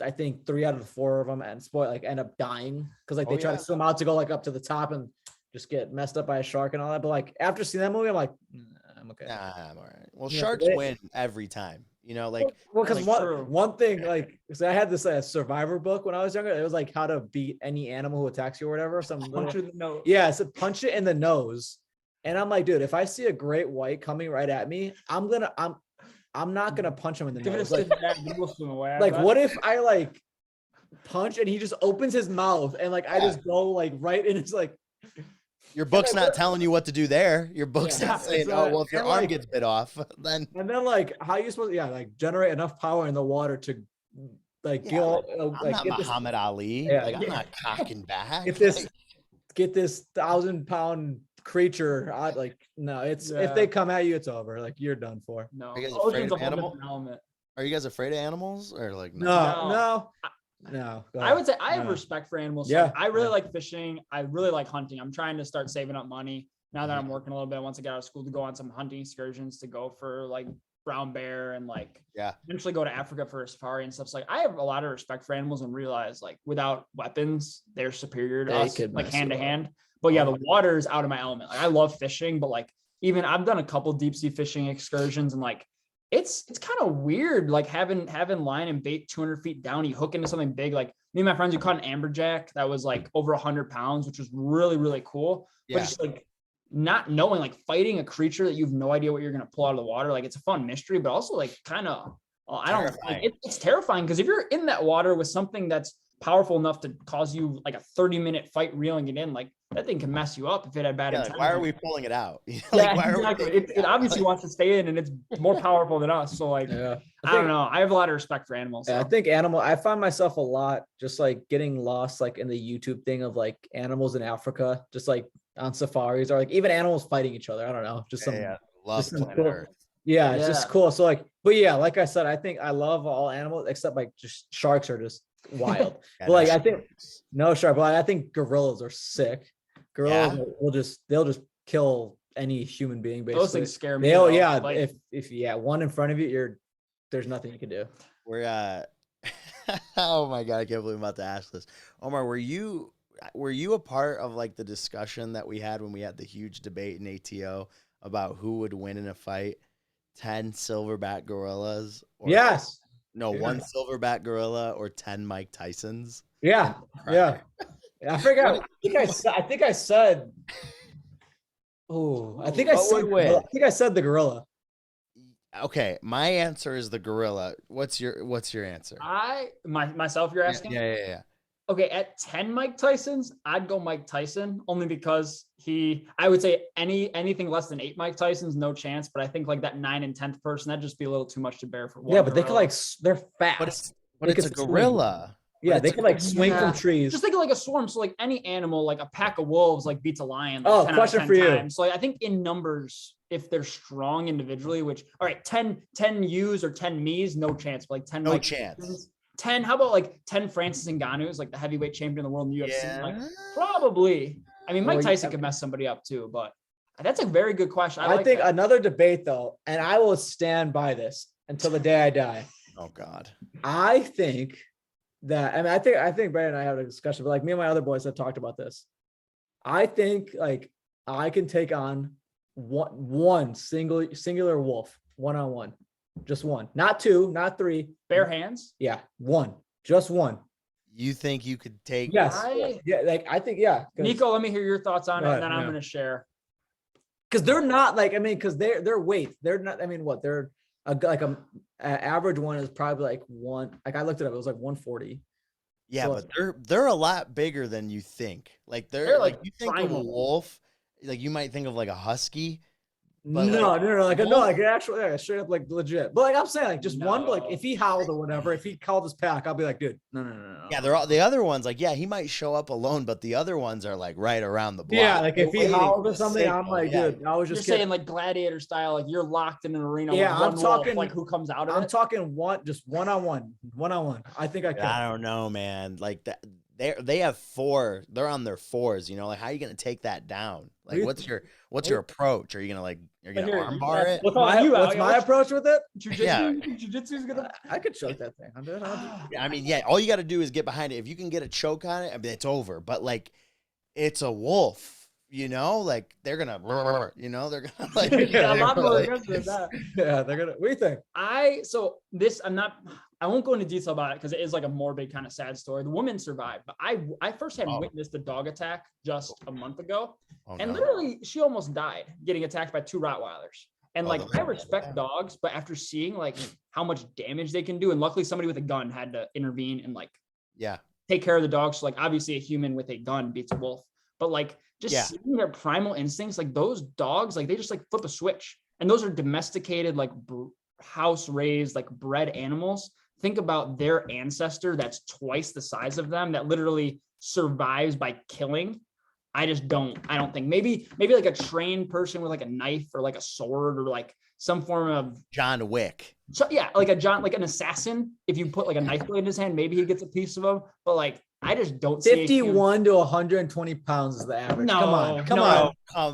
I think 3 out of the 4 of them end up dying because like they Oh, try yeah. to swim out to go like up to the top and just get messed up by a shark and all that. But like after seeing that movie, I'm like, I'm okay. Nah, I'm all right. Well, Yeah, sharks they- win every time. Like Well, because like, true. one thing, like, so I had this Survivor book when I was younger. It was like how to beat any animal who attacks you or whatever. Some little, Punch in the nose. yeah, so punch it in the nose. And I'm like, dude, if I see a great white coming right at me, I'm not gonna punch him in the Give it a nose. Like, sit back, you will swim away. like what if I like punch and he just opens his mouth and like I Yeah. just go like right in his like your book's not telling you what to do there. Your book's Yeah, not saying, so- "Oh, well, if your and, arm like- gets bit off, then and then like how you supposed to like generate enough power in the water to like Yeah, I'm like not get this, Muhammad Ali. Yeah. Like I'm not cocking back. get this Like, get this 1,000-pound creature out. Like no, it's Yeah. if they come at you, it's over. Like you're done for. No. Are you guys Ocean's afraid a of whole animal? different element. are you guys afraid of animals or like No, No. no, no. go I ahead. would say I have No. respect for animals. Yeah, Like, I really yeah. like fishing. I really like hunting. I'm trying to start saving up money now that Mhm. I'm working a little bit. Once I get out of school, to go on some hunting excursions, to go for like brown bear and like Yeah. eventually go to Africa for a safari and stuff. So like I have a lot of respect for animals and realize like without weapons, they're superior to They us, could like mess hand to you up. hand. But yeah, Oh. the water is out of my element. Like I love fishing, but like even I've done a couple deep sea fishing excursions and like it's kind of weird, like having line and bait 200 feet down. You hook into something big. Like me and my friends, we caught an amberjack that was like over 100 pounds, which was really, really cool. Yeah. But just like not knowing, like fighting a creature that you have no idea what you're gonna pull out of the water. Like it's a fun mystery, but also like kind of I don't like Terrifying. it's terrifying because if you're in that water with something that's powerful enough to cause you like a 30-minute fight reeling it in. Like that thing can mess you up if it had bad Yeah, intent. like, why are we pulling it out? Yeah, Why are we exactly. taking It obviously out? wants to stay in, and it's more powerful than us. So like, Yeah. I don't know. I have a lot of respect for animals. Yeah, I So. think I find myself a lot just like getting lost like in the YouTube thing of like animals in Africa, just like on safaris or like even animals fighting each other. I don't know, just some Love just some planet cool. Earth. Yeah, it's just Yeah. cool. So like, but yeah, like I said, I think I love all animals except like just sharks are just wild. Yeah, But like no I think no shark, but I think gorillas are sick. Gorillas they'll just kill any human being basically. Those things scare me. They'll though. yeah, Like, if one in front of you, there's nothing you can do. We're oh my god, I can't believe I'm about to ask this. Omar, were you a part of like the discussion that we had when we had the huge debate in ATO about who would win in a fight? 10 silverback gorillas or Yes. no, Yeah. 1 silverback gorilla or 10 Mike Tysons? Yeah. Yeah. I forgot. I think I said. Oh, I think I said the gorilla. Okay, my answer is the gorilla. What's your answer? myself, you're asking? Yeah. Okay, at 10 Mike Tysons, I'd go Mike Tyson only because I would say anything less than 8 Mike Tysons, no chance. But I think like that 9 and 10th person, that'd just be a little too much to bear for one. Yeah, but they could like they're fast. But it's a gorilla. Yeah, they can like swing from trees. Just think of like a swarm. So like any animal, like a pack of wolves, like beats a lion. Like Oh, 10 question out of 10 for you. times. So like, I think in numbers, if they're strong individually, which all right, 10 yous or 10 me's, no chance. But like 10 No Mike chance. Tysons, 10. How about like 10 Francis Ngannou's, like the heavyweight champion of the world in the UFC? Yeah. Like probably. I mean, Mike Well, Tyson could mess somebody up too, but that's a very good question. I like think that. another debate though, and I will stand by this until the day I die. Oh God. I think that I think Brandon and I have a discussion, but like me and my other boys have talked about this. I think like I can take on one singular wolf one-on-one. Just one, not 2, not 3. Bare hands. Yeah, one, just one. You think you could take? Yes. Yeah, like I think Nico, let me hear your thoughts on it, and then I'm yeah. going to share. Because they're not like because their weight. They're not. I mean, what they're a average one is probably like one. Like I looked it up, it was like 140. Yeah, So but they're a lot bigger than you think. Like they're like you think of a primal. wolf, like you might think of like a husky. No, like, like actually, straight up, like legit. But like I'm saying, like just one. But like if he howled or whatever, if he called his pack, I'll be like, dude, no. Yeah, they're all the other ones. Like, yeah, he might show up alone, but the other ones are like right around the block. Yeah, like if he Waiting howled for or the something, I'm signal. like, Yeah. dude, I was You're just saying like gladiator style, like you're locked in an arena. Yeah, with I'm one talking wolf, like who comes out of I'm it. talking just one-on-one. I think I can. I don't know, man. Like that, they have 4. They're on their 4s. You know, like how are you gonna take that down? Like, what's your approach? Are you gonna you're gonna armbar it? What's my approach with it? Jiu-jitsu? Yeah. Jiu-jitsu's gonna. I could choke that thing. I mean, yeah, all you got to do is get behind it. If you can get a choke on it, I mean, it's over. But like, it's a wolf, you know, like they're gonna, you know, they're gonna like, Yeah, a lot more like- aggressive than that. Yeah, they're gonna. What do you think? I won't go into detail about it because it is like a morbid kind of sad story. The woman survived, but I firsthand witnessed a dog attack just a month ago, and literally she almost died getting attacked by 2 Rottweilers. And like I respect dogs, but after seeing like how much damage they can do, and luckily somebody with a gun had to intervene and like take care of the dogs. So like obviously a human with a gun beats a wolf, but like just seeing their primal instincts, like those dogs, like they just like flip a switch, and those are domesticated, like house raised, like bred animals. Think about their ancestor that's twice the size of them that literally survives by killing. I don't think maybe like a trained person with like a knife or like a sword or like some form of John Wick. So yeah, like like an assassin. If you put like a knife blade in his hand, maybe he gets a piece of him. But like, I just don't see 51 to 120 pounds is the average. No, come on.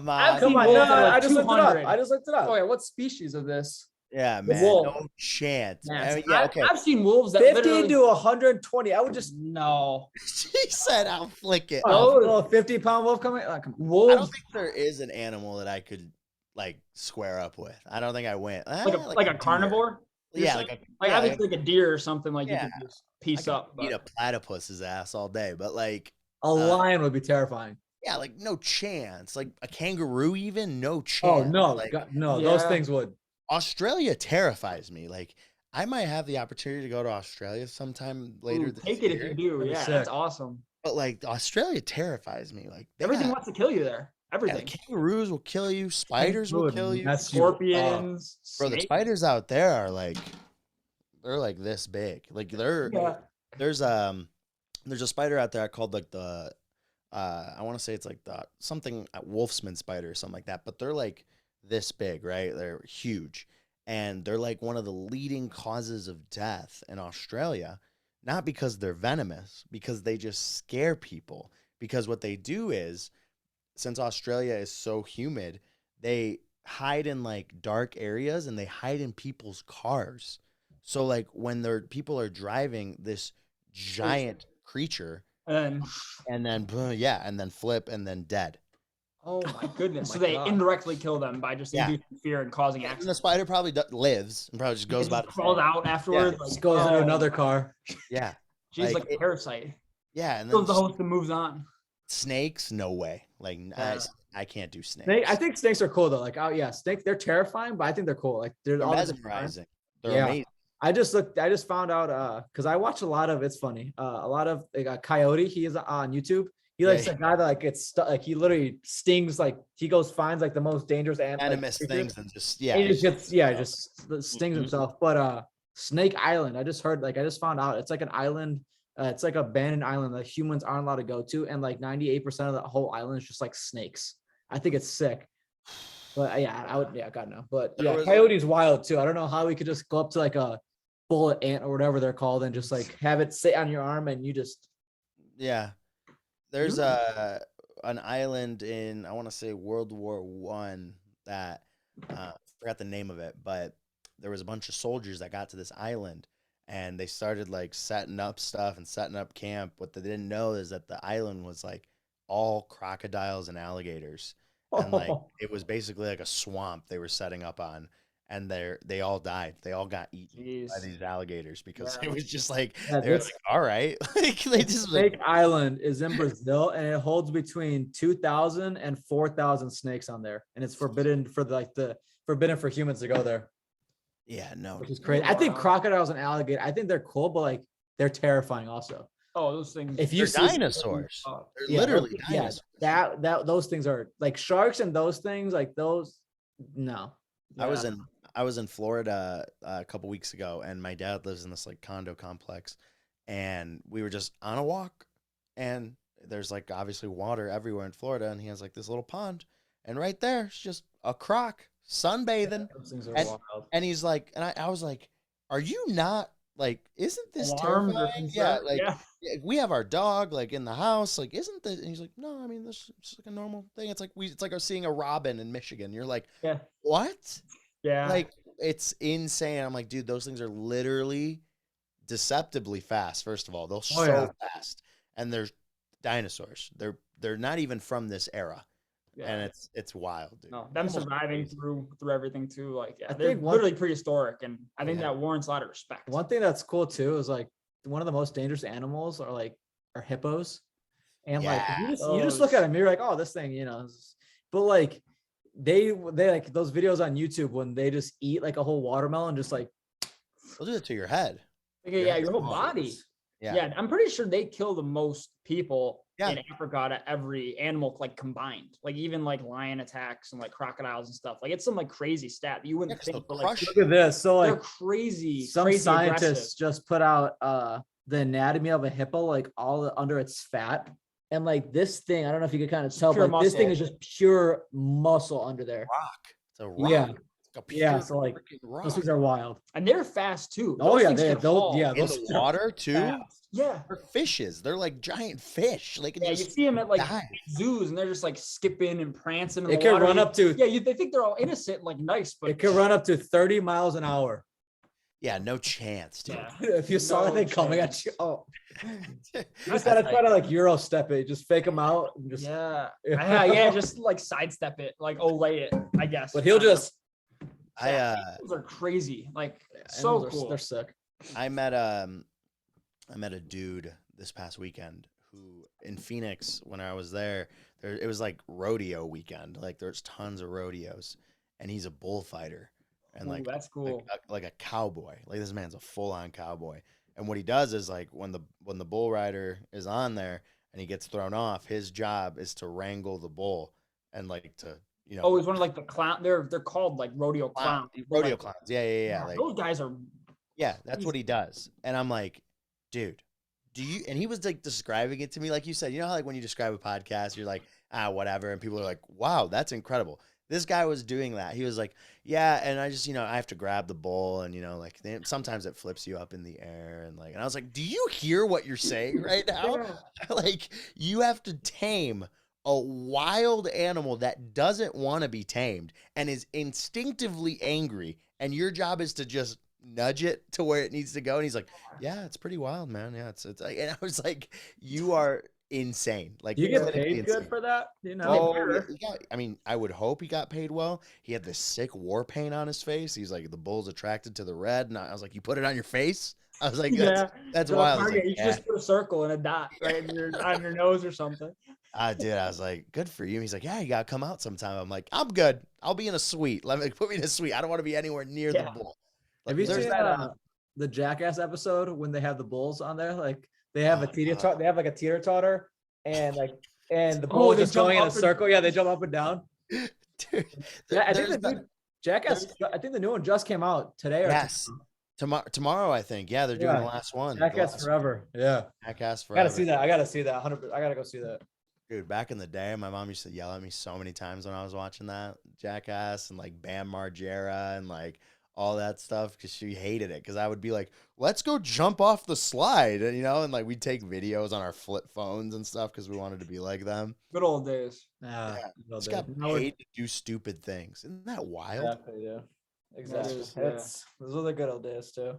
I've seen No, wolves that are like I just looked it up. 200. I just looked it up. Oh yeah, what species of this? Yeah, man, wolf. no chance. Yeah, I mean, yeah, okay. I've seen wolves that 50 literally to 120. I would just no She said, "I'll flick it." a 50-pound wolf coming. Come on. I wolves don't think there is an animal that I could like square up with. I don't think I went like a deer. carnivore. Yeah, like obviously like a deer or something like you Yeah. could just piece up. Eat a But platypus's ass all day, but like, A lion would be terrifying. yeah, like no chance. Like a kangaroo, even no Oh chance. no, like God, no, Yeah. those things would. Australia terrifies me. Like I might have the opportunity to go to Australia sometime later Ooh, this take it if year. you do. That'd be Yeah, sick. that's awesome. But like Australia terrifies me. Like they Everything got wants to kill you there. the Everything. kangaroos will kill you, spiders will Would kill you. mess you up. Scorpions, Bro, the snakes. spiders out there are like they're like this big. Like Yeah. there's there's a spider out there called like the I want to say it's like the something wolfsman spider or something like that, but they're like this big, right? They're huge. And they're like one of the leading causes of death in Australia, not because they're venomous, because they just scare people. Because what they do is, since Australia is so humid, they hide in like dark areas and they hide in people's cars. So like when people are driving this giant creature And and then yeah, and then flip and then dead. oh my goodness. Oh So my they God. indirectly kill them by just Yeah. inducing fear and causing And the accidents. spider probably lives and probably just goes It about just its crawled day. out afterwards. Yeah. Just goes into oh, another car. Yeah. She's like a it- parasite. yeah, and then Kills the host and moves on. snakes, no way. Like Yeah. I can't do snakes. Snake, I think snakes are cool though. Like, oh yeah, snakes, they're terrifying, but I think they're cool. Like they're they're all mesmerizing. They're Yeah. amazing. I just found out because I watch a lot of, it's funny, a lot of like Coyote. He is on YouTube. He likes Yeah. a guy that like gets stuck, like he literally stings, like he goes finds like the most dangerous Venomous creature, things and just and he just gets stuff. just stings himself. But Snake Island, I just heard, like I just found out it's like an island. It's like an abandoned island that humans aren't allowed to go to, and like 98% of the whole island is just like snakes. I think it's sick. But yeah, I would, yeah, God no. But There yeah, was- coyote's wild too. I don't know how we could just go up to like a bullet ant or whatever they're called and just like have it sit on your arm and you just Yeah. There's an island in, I want to say, World War One that forgot the name of it, but there was a bunch of soldiers that got to this island and they started like setting up stuff and setting up camp. What they didn't know is that the island was like all crocodiles and alligators, and like it was basically like a swamp they were setting up on, and they all died. They all got eaten by Jeez. these alligators because Yeah. it was just like Yeah, they were this- like, all right, like they just Snake like, Island is in Brazil and it holds between 2,000 and 4,000 snakes on there, and it's forbidden for forbidden for humans to go there, yeah, no, which is crazy. I think Wow. crocodiles and alligator, I think they're cool, but like they're terrifying also. Oh, those things. If you they're see dinosaurs. Oh, They're yeah, literally yeah, dinosaurs. that those things are like sharks and those things like those. No, I was in Florida a couple weeks ago, and my dad lives in this like condo complex, and we were just on a walk, and there's like obviously water everywhere in Florida, and he has like this little pond, and right there it's just a croc sunbathing, those things are and, wild. and he's like, and I was like, are you not like, isn't this alarmed or terrifying? Yeah, concerned? like Yeah. yeah, we have our dog like in the house, like isn't this? And he's like, no, I mean this is just like a normal thing. It's like seeing a robin in Michigan. You're like, Yeah. what? Yeah. Like it's insane. I'm like, dude, those things are literally deceptively fast. First of all, they're so yeah. fast, and they're dinosaurs. They're not even from this era, and it's wild, dude. No, them Almost surviving crazy. through everything too. Like, yeah, I they're think one- literally prehistoric, and I think Yeah. that warrants a lot of respect. One thing that's cool too is like one of the most dangerous animals are hippos, and like Yeah. you just look at them, you're like, oh, this thing, but like they like those videos on YouTube when they just eat like a whole watermelon, just like They'll do it to your head. Yeah, your whole Oh, body. Yeah. Yeah, I'm pretty sure they kill the most people Yeah. in Africa out of every animal like combined. Like even like lion attacks and like crocodiles and stuff. Like it's some like crazy stat that you wouldn't 'cause think. they'll But like crush look at this. So they're like crazy. some crazy scientists aggressive. just put out the anatomy of a hippo, like under its fat. And like this thing, I don't know if you could kind of tell, Pure but this thing muscle. is just pure muscle under there. Rock. It's a rock. Yeah. It's a Yeah, pure so, like, freaking rock. Those things are wild. And they're fast too. Oh, Those yeah, things they- can those- haul. yeah, in those the things are water too. fast. Yeah. They're fishes. They're like giant fish. They can Yeah, you just see them at like dive. zoos and they're just like skipping and prancing in It the can water. run up to Yeah, they think they're all innocent, like nice, but it can run up to 30 miles an hour. Yeah, no chance, dude. Yeah. If you saw that No thing coming at chance. you, oh, you That's just gotta try to like Euro step it, just fake him out. And just, Yeah. Yeah. Yeah, just like sidestep it, like lay it, I guess. But he'll just Those are crazy. Like so animals are- cool. They're sick. I met a dude this past weekend who in Phoenix when I was there, it was like rodeo weekend. Like there's tons of rodeos, and he's a bullfighter. and Ooh, like that's cool. like a cowboy. Like this man's a full on cowboy. And what he does is like when the bull rider is on there and he gets thrown off, his job is to wrangle the bull and like to Oh, he's one of like the clown. They're called like rodeo clown, clowns. rodeo Like, clowns. Yeah. Like those guys are. yeah, that's what he does. And I'm like, dude, do you? And he was like describing it to me, like you said, you know how like when you describe a podcast, you're like, whatever. And people are like, wow, that's incredible. This guy was doing that. He was like, yeah. And I just, I have to grab the bowl and, like sometimes it flips you up in the air. And I was like, do you hear what you're saying right now? Like you have to tame a wild animal that doesn't want to be tamed and is instinctively angry. And your job is to just nudge it to where it needs to go. And he's like, yeah, it's pretty wild, man. Yeah, it's like, and I was like, you are insane. Like You get clinically paid good insane. for that, Oh, yeah. I mean, I would hope he got paid well. He had this sick war paint on his face. He's like, the bull's attracted to the red. And I was like, you put it on your face? I was like, that's wild. Target, like, you just put a circle and a dot right on your nose or something. I did. I was like, good for you. He's like, yeah, you got to come out sometime. I'm like, I'm good. I'll be in a suite. Put me in a suite. I don't want to be anywhere near the bull. Like, have you seen the Jackass episode when they have the bulls on there? Like they have they have like a teeter totter and the bull is just going in a circle. Yeah, they jump up and down. Dude, yeah, I think the new one just came out today. Yes. Tomorrow, I think. Yeah, they're doing the last one. Jackass Forever. Yeah. Jackass Forever. I gotta see that. 100%. I gotta go see that. Dude, back in the day, my mom used to yell at me so many times when I was watching that Jackass and like Bam Margera and like all that stuff because she hated it because I would be like, let's go jump off the slide, and and like we'd take videos on our flip phones and stuff because we wanted to be like them. Good old days. Just got paid to do stupid things. Isn't that wild? Exactly. Those are the good old days too.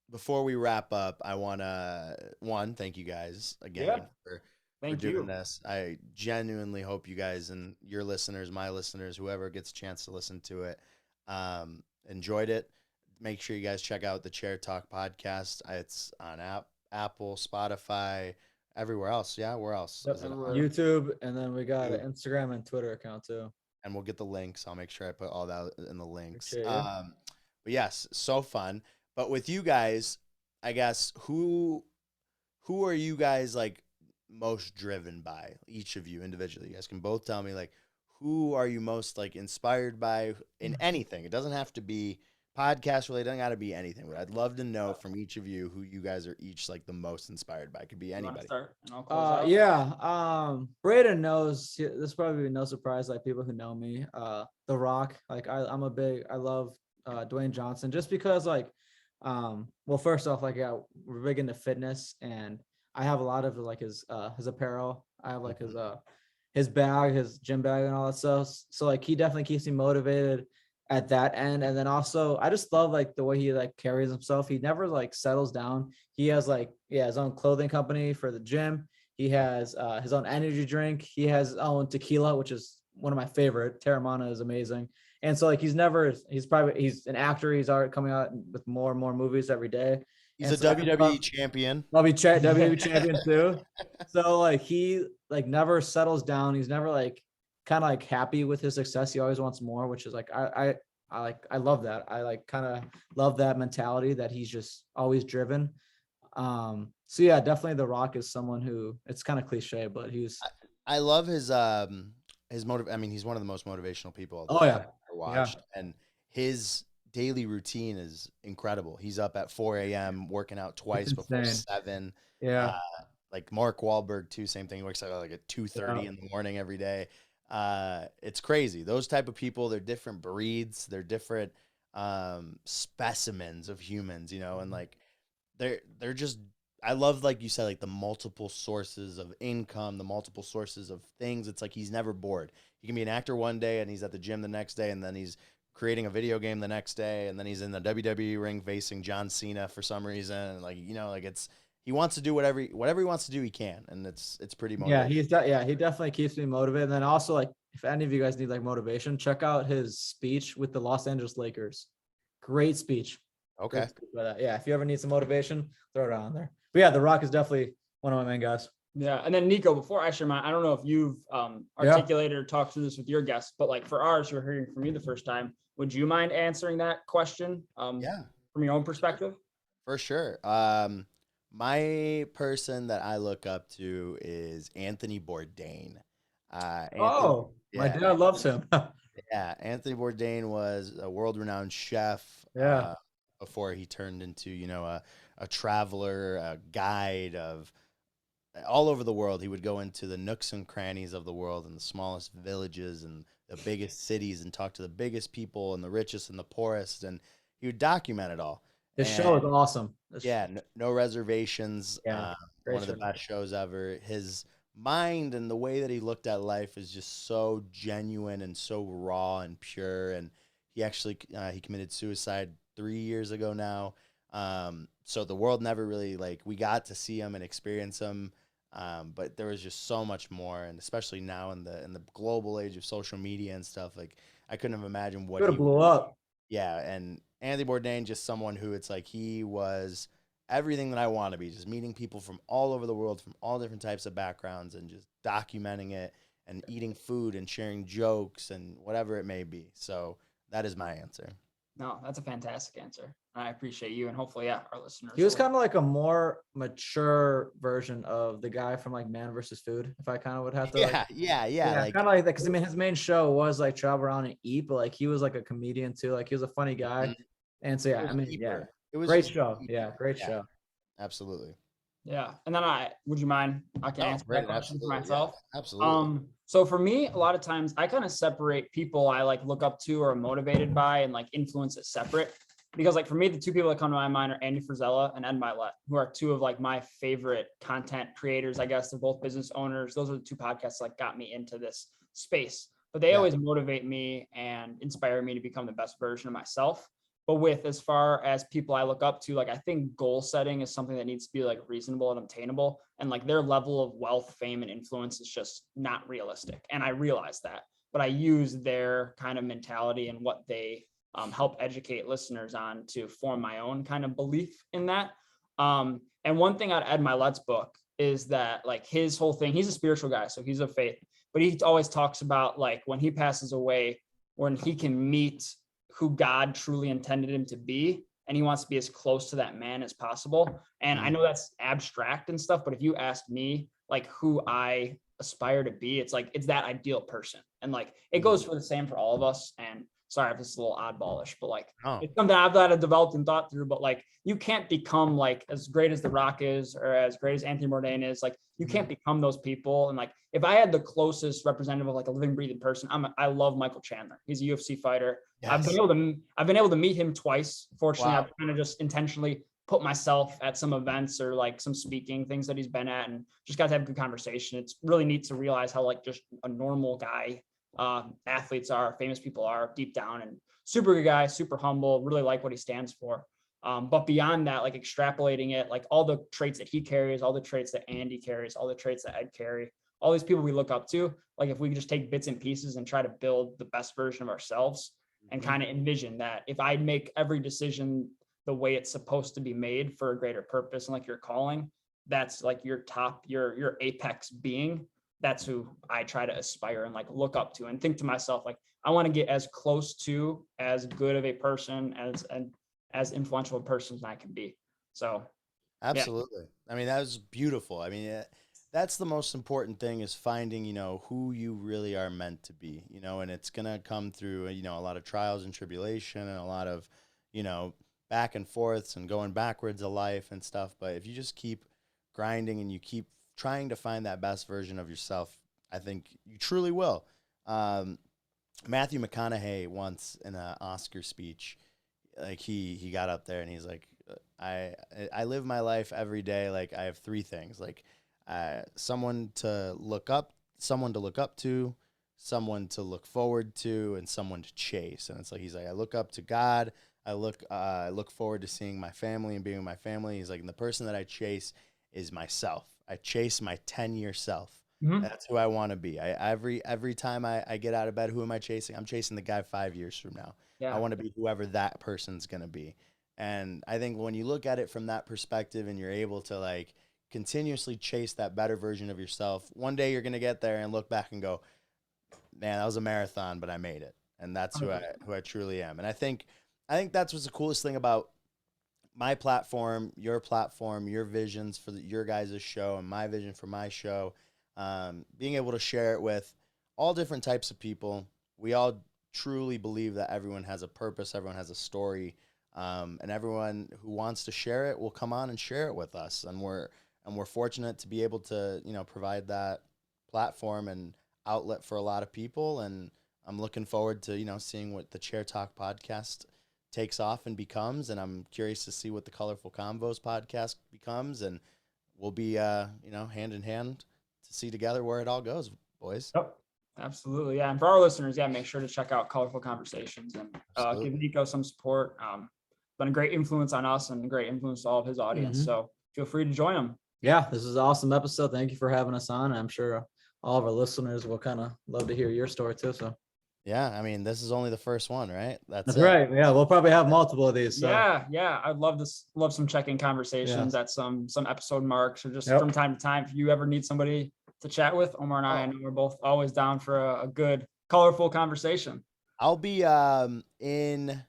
Before we wrap up, I want to thank you guys again for doing this. I genuinely hope you guys and your listeners, my listeners, whoever gets a chance to listen to it, enjoyed it. Make sure you guys check out the Chair Talk podcast. It's on Apple, Spotify, everywhere else. Yeah, where else? Yep. YouTube, and then we got an Instagram and Twitter account too. And we'll get the links. I'll make sure I put all that in the links. But yes, so fun. But with you guys, I guess who are you guys like most driven by? Each of you individually. You guys can both tell me like who are you most like inspired by in anything? It doesn't have to be podcast related. It doesn't got to be anything. But I'd love to know from each of you who you guys are each like the most inspired by. It could be anybody. Braden knows. This probably no surprise. Like people who know me, The Rock. Like I love Dwayne Johnson just because like, well, first off, like we're big into fitness and I have a lot of like his apparel. I have like his bag, his gym bag and all that stuff. So like he definitely keeps me motivated at that end. And then also I just love like the way he like carries himself. He never like settles down. He has like, his own clothing company for the gym. He has his own energy drink. He has his own tequila, which is one of my favorite. Terramana is amazing. And so like he's an actor. He's already coming out with more and more movies every day. He's a WWE champion. WWE champion too. So like he like never settles down. He's never like kind of like happy with his success. He always wants more, which is like I love that. I like kind of love that mentality that he's just always driven. So yeah, definitely The Rock is someone who it's kind of cliche, but I love his motive. I mean, he's one of the most motivational people I've ever watched, and his daily routine is incredible. He's up at 4 a.m. working out twice before 7. Yeah. Like Mark Wahlberg too, same thing. He works out like at 2:30 in the morning every day. It's crazy. Those type of people, they're different breeds. They're different specimens of humans, and like they're just, I love, like you said, like the multiple sources of income, the multiple sources of things. It's like he's never bored. He can be an actor one day and he's at the gym the next day, and then he's creating a video game the next day, and then he's in the WWE ring facing John Cena for some reason. And like, like he wants to do whatever he wants to do, he can. And it's pretty motivating. He definitely keeps me motivated. And then also like, if any of you guys need like motivation, check out his speech with the Los Angeles Lakers. Great speech. Okay. Yeah. If you ever need some motivation, throw it on there. But yeah, The Rock is definitely one of my main guys. Yeah. And then Nico, before I share mine, I don't know if you've articulated or talked through this with your guests, but like for ours, you're hearing from me the first time. Would you mind answering that question Yeah, from your own perspective? for sure. My person that I look up to is Anthony Bourdain. Anthony, Oh, my yeah, dad loves him. yeah. Anthony Bourdain was a world-renowned chef Yeah. before he turned into, a traveler, a guide of all over the world. He would go into the nooks and crannies of the world and the smallest villages and the biggest cities and talk to the biggest people and the richest and the poorest. And he would document it all. His show is And awesome. yeah, no reservations. Yeah, One great of the show. best shows ever. His mind and the way that he looked at life is just so genuine and so raw and pure. And he actually he committed suicide 3 years ago now. So the world never really we got to see him and experience him. But there was just so much more, and especially now in the global age of social media and stuff, I couldn't have imagined what Could he have blew up. yeah, and Anthony Bourdain, just someone who it's like he was everything that I want to be, just meeting people from all over the world, from all different types of backgrounds, and just documenting it and eating food and sharing jokes and whatever it may be. So that is my answer. No, that's a fantastic answer. I appreciate you, and hopefully, yeah, our listeners. He was kind of like a more mature version of the guy from like Man versus Food. If I kind of would have to Yeah. Like kind of like that, because I mean his main show was like travel around and eat, but like he was like a comedian too. Like he was a funny guy. Mhm. And so It yeah, was I mean, deeper. yeah. It was Great just show. deeper. Yeah, great Yeah, show. absolutely. Yeah. And then would you mind? I can Oh, answer great, that question for absolutely. myself. Yeah, absolutely. So for me, a lot of times I kind of separate people I like look up to or are motivated by and like influence it separate. Because like for me, the two people that come to my mind are Andy Frisella and Ed Milet, who are two of like my favorite content creators. I guess they're both business owners. Those are the two podcasts that like got me into this space. But they Yeah. always motivate me and inspire me to become the best version of myself. But with as far as people I look up to, like I think goal setting is something that needs to be like reasonable and obtainable. And like their level of wealth, fame, and influence is just not realistic. And I realize that. But I use their kind of mentality and what they help educate listeners on to form my own kind of belief in that. And one thing I'd add my Let's book is that like his whole thing, he's a spiritual guy, so he's of faith, but he always talks about like when he passes away, when he can meet who God truly intended him to be. And he wants to be as close to that man as possible. And I know that's abstract and stuff, but if you ask me like who I aspire to be, it's like, it's that ideal person. And like, it goes for the same for all of us. And sorry if it's a little oddballish, but like it's something I've had developed and thought through, but like you can't become like as great as The Rock is or as great as Anthony Bourdain is. Like you can't become those people. And like if I had the closest representative of like a living, breathing person, I love Michael Chandler. He's a UFC fighter. Yes. I've been able to meet him twice. Fortunately, Wow. I've kind of just intentionally put myself at some events or like some speaking things that he's been at and just got to have a good conversation. It's really neat to realize how like just a normal guy athletes are, famous people are deep down, and super good guy, super humble, really like what he stands for. But beyond that, like extrapolating it, like all the traits that he carries, all the traits that Andy carries, all the traits that Ed carry, all these people we look up to, like if we can just take bits and pieces and try to build the best version of ourselves and kind of envision that if I make every decision the way it's supposed to be made for a greater purpose and like your calling, that's like your top, your apex being. That's who I try to aspire and like look up to and think to myself, like, I want to get as close to as good of a person as influential a person as I can be. So Absolutely. I mean, that was beautiful. I mean, that's the most important thing is finding, who you really are meant to be, and it's going to come through, a lot of trials and tribulation and a lot of, back and forths and going backwards of life and stuff. But if you just keep grinding and you keep trying to find that best version of yourself, I think you truly will. Matthew McConaughey once in an Oscar speech, like he got up there and he's like, I live my life every day. Like I have three things, like someone to look up to, someone to look forward to, and someone to chase. And it's like, he's like, I look up to God. I look forward to seeing my family and being with my family. He's like, and the person that I chase is myself. I chase my 10-year self. Mm-hmm. That's who I want to be. Every time I get out of bed, who am I chasing? I'm chasing the guy 5 years from now. Yeah. I want to be whoever that person's going to be. And I think when you look at it from that perspective and you're able to like continuously chase that better version of yourself, one day you're going to get there and look back and go, man, that was a marathon, but I made it. and that's who I truly am. And I think that's what's the coolest thing about my platform, your visions for your guys' show, and my vision for my show. Being able to share it with all different types of people. We all truly believe that everyone has a purpose, everyone has a story, and everyone who wants to share it will come on and share it with us. And we're fortunate to be able to, provide that platform and outlet for a lot of people. And I'm looking forward to, seeing what the Chair Talk podcast takes off and becomes. And I'm curious to see what the Colorful Convos podcast becomes. And we'll be, hand in hand to see together where it all goes, boys. Yep. Absolutely. Yeah. And for our listeners, make sure to check out Colorful Conversations and give Nico some support. Been a great influence on us and a great influence to all of his audience. Mm-hmm. So feel free to join him. Yeah, this is an awesome episode. Thank you for having us on. I'm sure all of our listeners will kind of love to hear your story too. So yeah, I mean, this is only the first one, right? That's right. Yeah, we'll probably have multiple of these. So. Yeah. I'd love some check-in conversations at some episode marks, or just from time to time. If you ever need somebody to chat with, Omar and I know we're both always down for a good, colorful conversation. I'll be in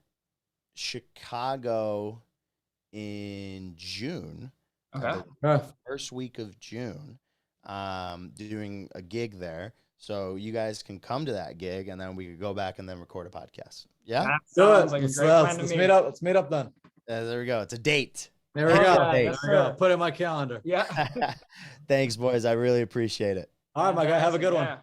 Chicago in June. Okay. The first week of June, doing a gig there. So you guys can come to that gig, and then we could go back and then record a podcast. Yeah? That sounds like a great plan to me. Let's meet up then. There we go. It's a date. There we go. Put it in my calendar. Yeah. Thanks, boys. I really appreciate it. All right, my guy. Have a good one.